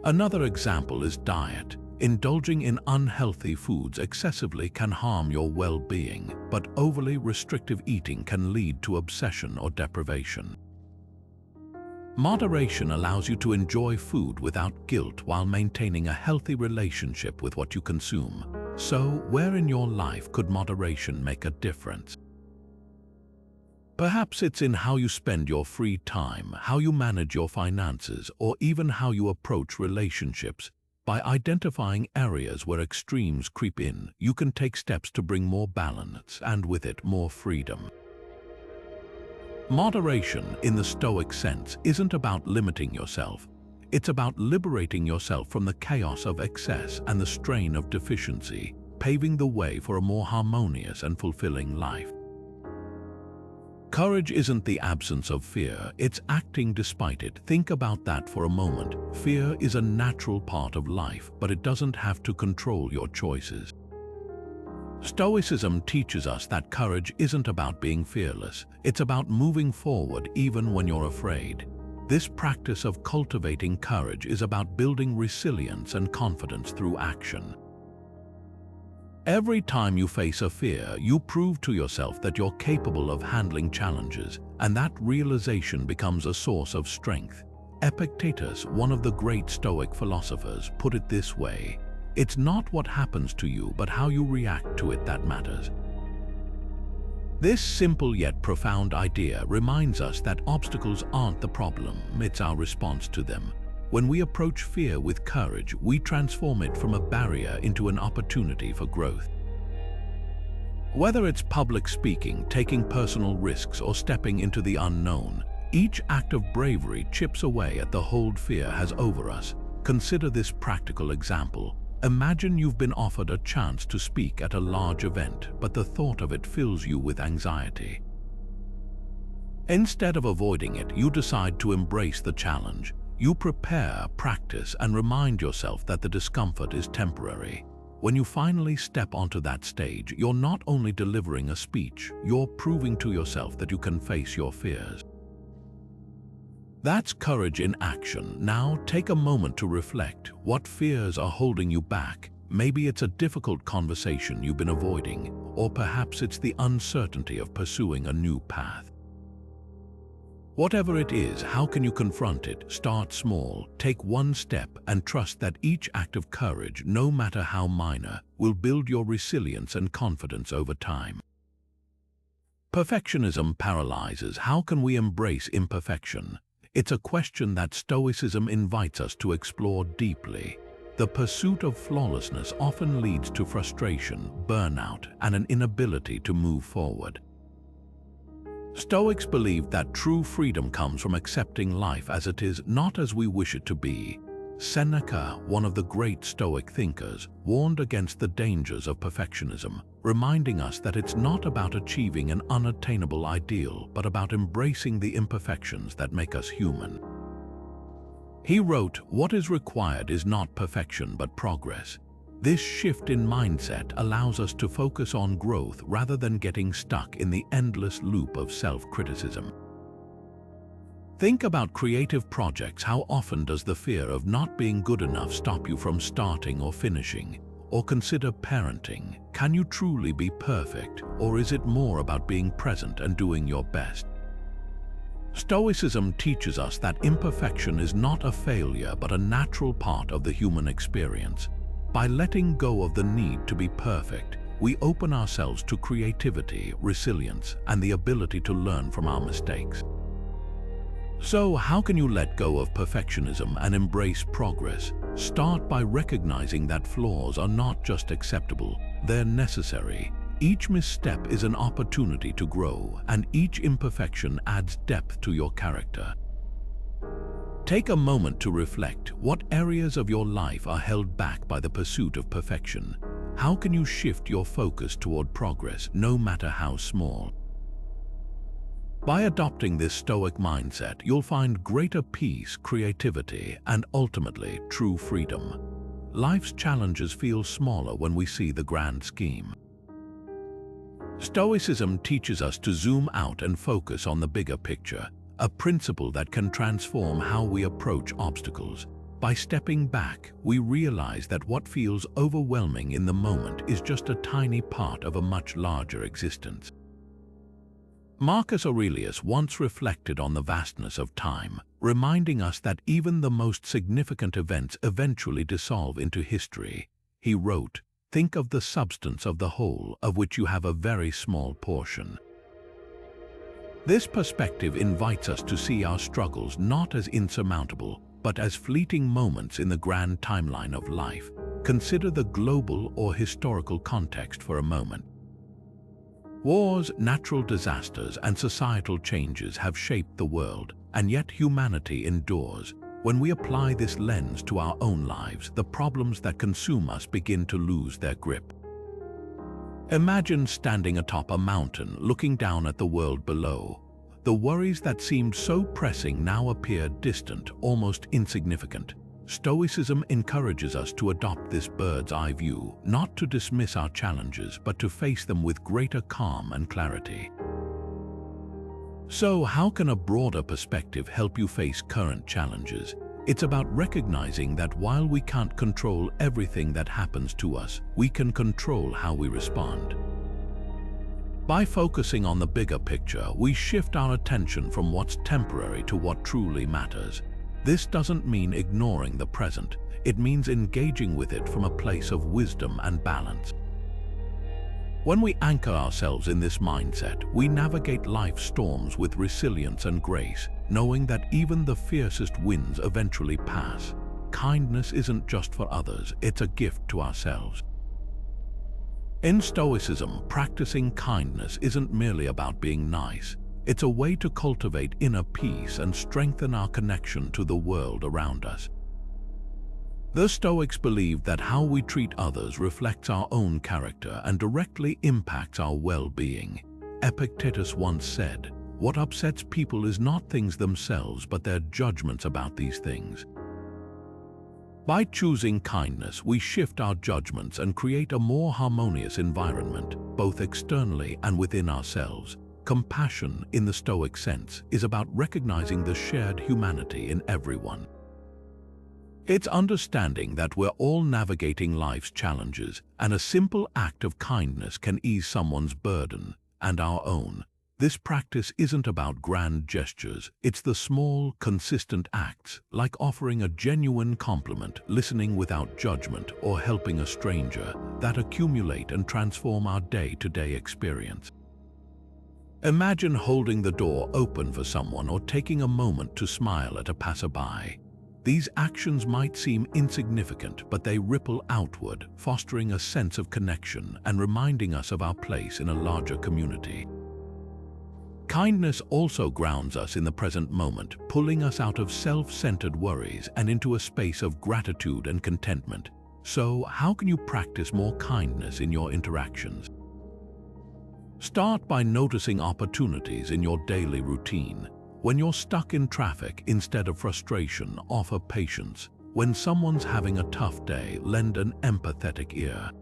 S1: Another example is diet. Indulging in unhealthy foods excessively can harm your well-being, but overly restrictive eating can lead to obsession or deprivation. Moderation allows you to enjoy food without guilt while maintaining a healthy relationship with what you consume. So, where in your life could moderation make a difference? Perhaps it's in how you spend your free time, how you manage your finances, or even how you approach relationships. By identifying areas where extremes creep in, you can take steps to bring more balance and with it more freedom. Moderation, in the Stoic sense, isn't about limiting yourself. It's about liberating yourself from the chaos of excess and the strain of deficiency. paving the way for a more harmonious and fulfilling life. Courage isn't the absence of fear, it's acting despite it. Think about that for a moment. Fear is a natural part of life, but it doesn't have to control your choices. Stoicism teaches us that courage isn't about being fearless, it's about moving forward even when you're afraid. This practice of cultivating courage is about building resilience and confidence through action. Every time you face a fear, you prove to yourself that you're capable of handling challenges, and that realization becomes a source of strength. Epictetus, one of the great Stoic philosophers, put it this way: "It's not what happens to you, but how you react to it that matters." This simple yet profound idea reminds us that obstacles aren't the problem, it's our response to them. When we approach fear with courage, we transform it from a barrier into an opportunity for growth. Whether it's public speaking, taking personal risks, or stepping into the unknown, each act of bravery chips away at the hold fear has over us. Consider this practical example. Imagine you've been offered a chance to speak at a large event, but the thought of it fills you with anxiety. Instead of avoiding it, you decide to embrace the challenge. You prepare, practice, and remind yourself that the discomfort is temporary. When you finally step onto that stage, you're not only delivering a speech, you're proving to yourself that you can face your fears. That's courage in action. Now take a moment to reflect. What fears are holding you back? Maybe it's a difficult conversation you've been avoiding, or perhaps it's the uncertainty of pursuing a new path. Whatever it is, how can you confront it? Start small, take one step, and trust that each act of courage, no matter how minor, will build your resilience and confidence over time. Perfectionism paralyzes. How can we embrace imperfection? It's a question that Stoicism invites us to explore deeply. The pursuit of flawlessness often leads to frustration, burnout, and an inability to move forward. Stoics believe that true freedom comes from accepting life as it is, not as we wish it to be. Seneca, one of the great Stoic thinkers, warned against the dangers of perfectionism, reminding us that it's not about achieving an unattainable ideal, but about embracing the imperfections that make us human. He wrote, "What is required is not perfection, but progress." This shift in mindset allows us to focus on growth rather than getting stuck in the endless loop of self-criticism. Think about creative projects. How often does the fear of not being good enough stop you from starting or finishing? Or consider parenting. Can you truly be perfect, or is it more about being present and doing your best? Stoicism teaches us that imperfection is not a failure but a natural part of the human experience. By letting go of the need to be perfect, we open ourselves to creativity, resilience, and the ability to learn from our mistakes. So, how can you let go of perfectionism and embrace progress? Start by recognizing that flaws are not just acceptable, they're necessary. Each misstep is an opportunity to grow, and each imperfection adds depth to your character. Take a moment to reflect. What areas of your life are held back by the pursuit of perfection? How can you shift your focus toward progress, no matter how small? By adopting this Stoic mindset, you'll find greater peace, creativity, and ultimately, true freedom. Life's challenges feel smaller when we see the grand scheme. Stoicism teaches us to zoom out and focus on the bigger picture, a principle that can transform how we approach obstacles. By stepping back, we realize that what feels overwhelming in the moment is just a tiny part of a much larger existence. Marcus Aurelius once reflected on the vastness of time, reminding us that even the most significant events eventually dissolve into history. He wrote, "Think of the substance of the whole, of which you have a very small portion." This perspective invites us to see our struggles not as insurmountable, but as fleeting moments in the grand timeline of life. Consider the global or historical context for a moment. Wars, natural disasters, and societal changes have shaped the world, and yet humanity endures. When we apply this lens to our own lives, the problems that consume us begin to lose their grip. Imagine standing atop a mountain looking down at the world below. The worries that seemed so pressing now appear distant, almost insignificant. Stoicism encourages us to adopt this bird's-eye view, not to dismiss our challenges, but to face them with greater calm and clarity. So, how can a broader perspective help you face current challenges? It's about recognizing that while we can't control everything that happens to us, we can control how we respond. By focusing on the bigger picture, we shift our attention from what's temporary to what truly matters. This doesn't mean ignoring the present. It means engaging with it from a place of wisdom and balance. When we anchor ourselves in this mindset, we navigate life's storms with resilience and grace, knowing that even the fiercest winds eventually pass. Kindness isn't just for others, it's a gift to ourselves. In Stoicism, practicing kindness isn't merely about being nice. It's a way to cultivate inner peace and strengthen our connection to the world around us. The Stoics believed that how we treat others reflects our own character and directly impacts our well-being. Epictetus once said, "What upsets people is not things themselves, but their judgments about these things." By choosing kindness, we shift our judgments and create a more harmonious environment, both externally and within ourselves. Compassion, in the Stoic sense, is about recognizing the shared humanity in everyone. It's understanding that we're all navigating life's challenges, and a simple act of kindness can ease someone's burden, and our own. This practice isn't about grand gestures, it's the small, consistent acts, like offering a genuine compliment, listening without judgment, or helping a stranger, that accumulate and transform our day-to-day experience. Imagine holding the door open for someone or taking a moment to smile at a passerby. These actions might seem insignificant, but they ripple outward, fostering a sense of connection and reminding us of our place in a larger community. Kindness also grounds us in the present moment, pulling us out of self-centered worries and into a space of gratitude and contentment. So, how can you practice more kindness in your interactions? Start by noticing opportunities in your daily routine. When you're stuck in traffic, instead of frustration, offer patience. When someone's having a tough day, lend an empathetic ear.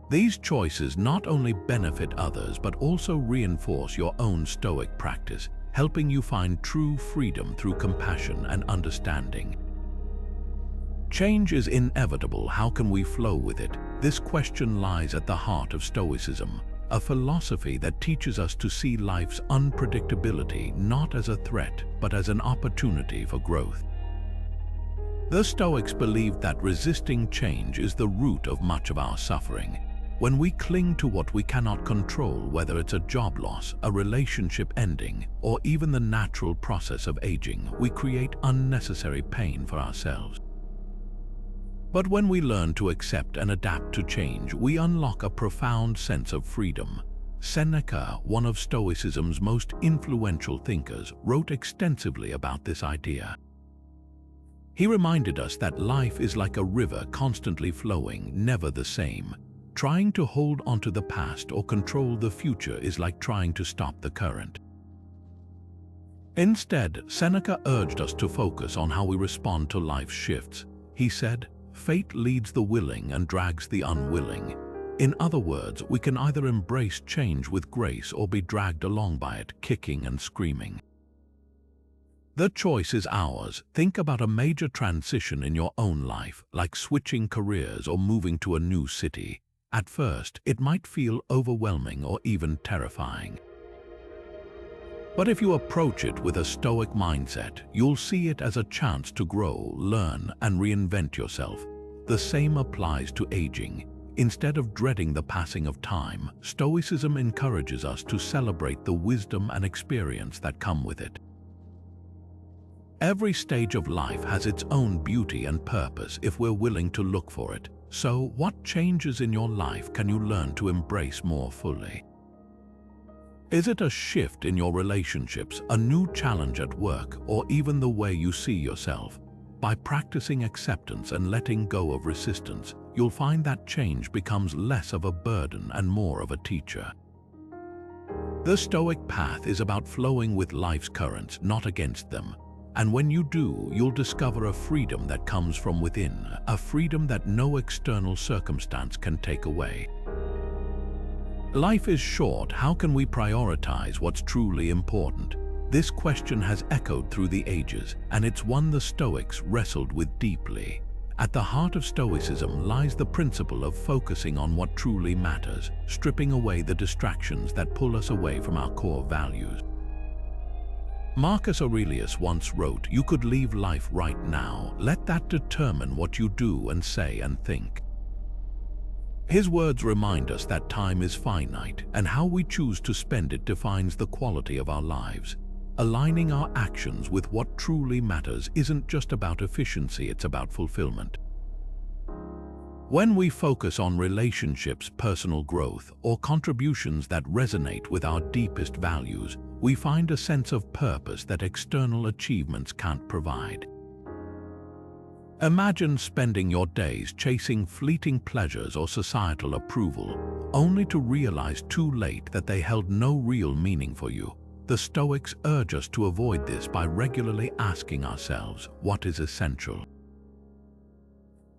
S1: These choices not only benefit others but also reinforce your own Stoic practice, helping you find true freedom through compassion and understanding. Change is inevitable. How can we flow with it? This question lies at the heart of Stoicism, a philosophy that teaches us to see life's unpredictability not as a threat, but as an opportunity for growth. The Stoics believed that resisting change is the root of much of our suffering. When we cling to what we cannot control, whether it's a job loss, a relationship ending, or even the natural process of aging, we create unnecessary pain for ourselves. But when we learn to accept and adapt to change, we unlock a profound sense of freedom. Seneca, one of Stoicism's most influential thinkers, wrote extensively about this idea. He reminded us that life is like a river constantly flowing, never the same. Trying to hold onto the past or control the future is like trying to stop the current. Instead, Seneca urged us to focus on how we respond to life's shifts. He said, "Fate leads the willing and drags the unwilling." In other words, we can either embrace change with grace or be dragged along by it, kicking and screaming. The choice is ours. Think about a major transition in your own life, like switching careers or moving to a new city. At first, it might feel overwhelming or even terrifying. But if you approach it with a Stoic mindset, you'll see it as a chance to grow, learn, and reinvent yourself. The same applies to aging. Instead of dreading the passing of time, Stoicism encourages us to celebrate the wisdom and experience that come with it. Every stage of life has its own beauty and purpose if we're willing to look for it. So, what changes in your life can you learn to embrace more fully? Is it a shift in your relationships, a new challenge at work, or even the way you see yourself? By practicing acceptance and letting go of resistance, you'll find that change becomes less of a burden and more of a teacher. The Stoic path is about flowing with life's currents, not against them. And when you do, you'll discover a freedom that comes from within, a freedom that no external circumstance can take away. Life is short. How can we prioritize what's truly important? This question has echoed through the ages, and it's one the Stoics wrestled with deeply. At the heart of Stoicism lies the principle of focusing on what truly matters, stripping away the distractions that pull us away from our core values. Marcus Aurelius once wrote, "You could leave life right now. Let that determine what you do and say and think." His words remind us that time is finite, and how we choose to spend it defines the quality of our lives. Aligning our actions with what truly matters isn't just about efficiency, it's about fulfillment. When we focus on relationships, personal growth, or contributions that resonate with our deepest values, we find a sense of purpose that external achievements can't provide. Imagine spending your days chasing fleeting pleasures or societal approval, only to realize too late that they held no real meaning for you. The Stoics urge us to avoid this by regularly asking ourselves, what is essential?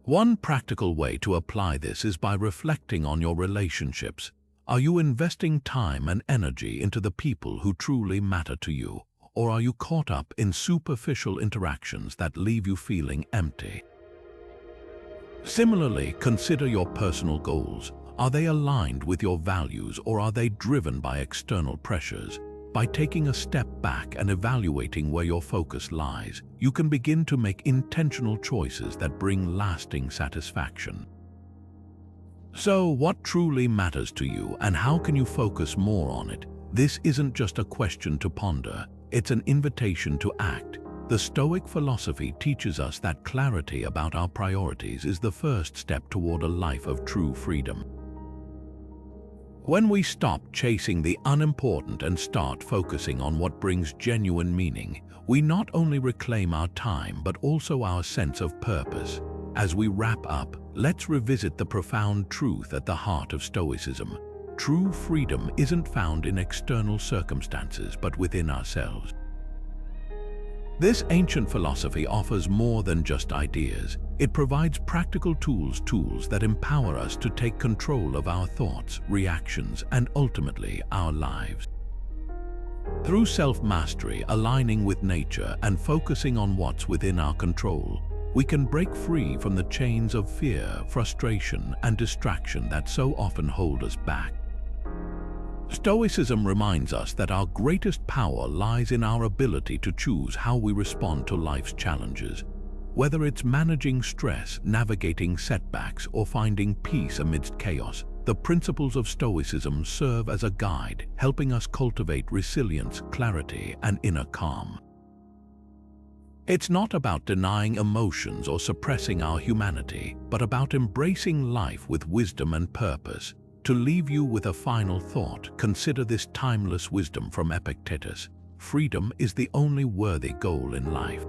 S1: One practical way to apply this is by reflecting on your relationships. Are you investing time and energy into the people who truly matter to you, or are you caught up in superficial interactions that leave you feeling empty? Similarly, consider your personal goals. Are they aligned with your values, or are they driven by external pressures? By taking a step back and evaluating where your focus lies, you can begin to make intentional choices that bring lasting satisfaction. So, what truly matters to you, and how can you focus more on it? This isn't just a question to ponder, it's an invitation to act. The Stoic philosophy teaches us that clarity about our priorities is the first step toward a life of true freedom. When we stop chasing the unimportant and start focusing on what brings genuine meaning, we not only reclaim our time but also our sense of purpose. As we wrap up, let's revisit the profound truth at the heart of Stoicism. True freedom isn't found in external circumstances but within ourselves. This ancient philosophy offers more than just ideas. It provides practical tools that empower us to take control of our thoughts, reactions, and ultimately our lives. Through self-mastery, aligning with nature, and focusing on what's within our control, we can break free from the chains of fear, frustration, and distraction that so often hold us back. Stoicism reminds us that our greatest power lies in our ability to choose how we respond to life's challenges. Whether it's managing stress, navigating setbacks, or finding peace amidst chaos, the principles of Stoicism serve as a guide, helping us cultivate resilience, clarity, and inner calm. It's not about denying emotions or suppressing our humanity, but about embracing life with wisdom and purpose. To leave you with a final thought, consider this timeless wisdom from Epictetus. Freedom is the only worthy goal in life.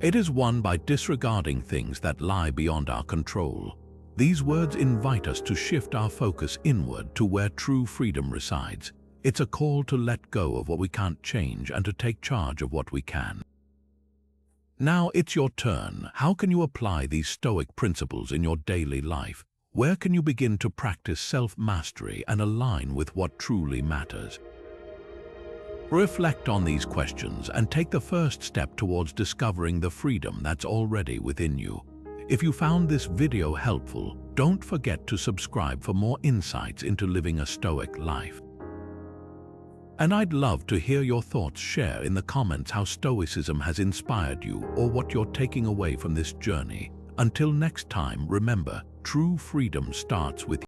S1: It is won by disregarding things that lie beyond our control. These words invite us to shift our focus inward to where true freedom resides. It's a call to let go of what we can't change and to take charge of what we can. Now it's your turn. How can you apply these Stoic principles in your daily life? Where can you begin to practice self-mastery and align with what truly matters? Reflect on these questions and take the first step towards discovering the freedom that's already within you. If you found this video helpful, don't forget to subscribe for more insights into living a Stoic life. And I'd love to hear your thoughts. Share in the comments how Stoicism has inspired you or what you're taking away from this journey. Until next time, remember, true freedom starts with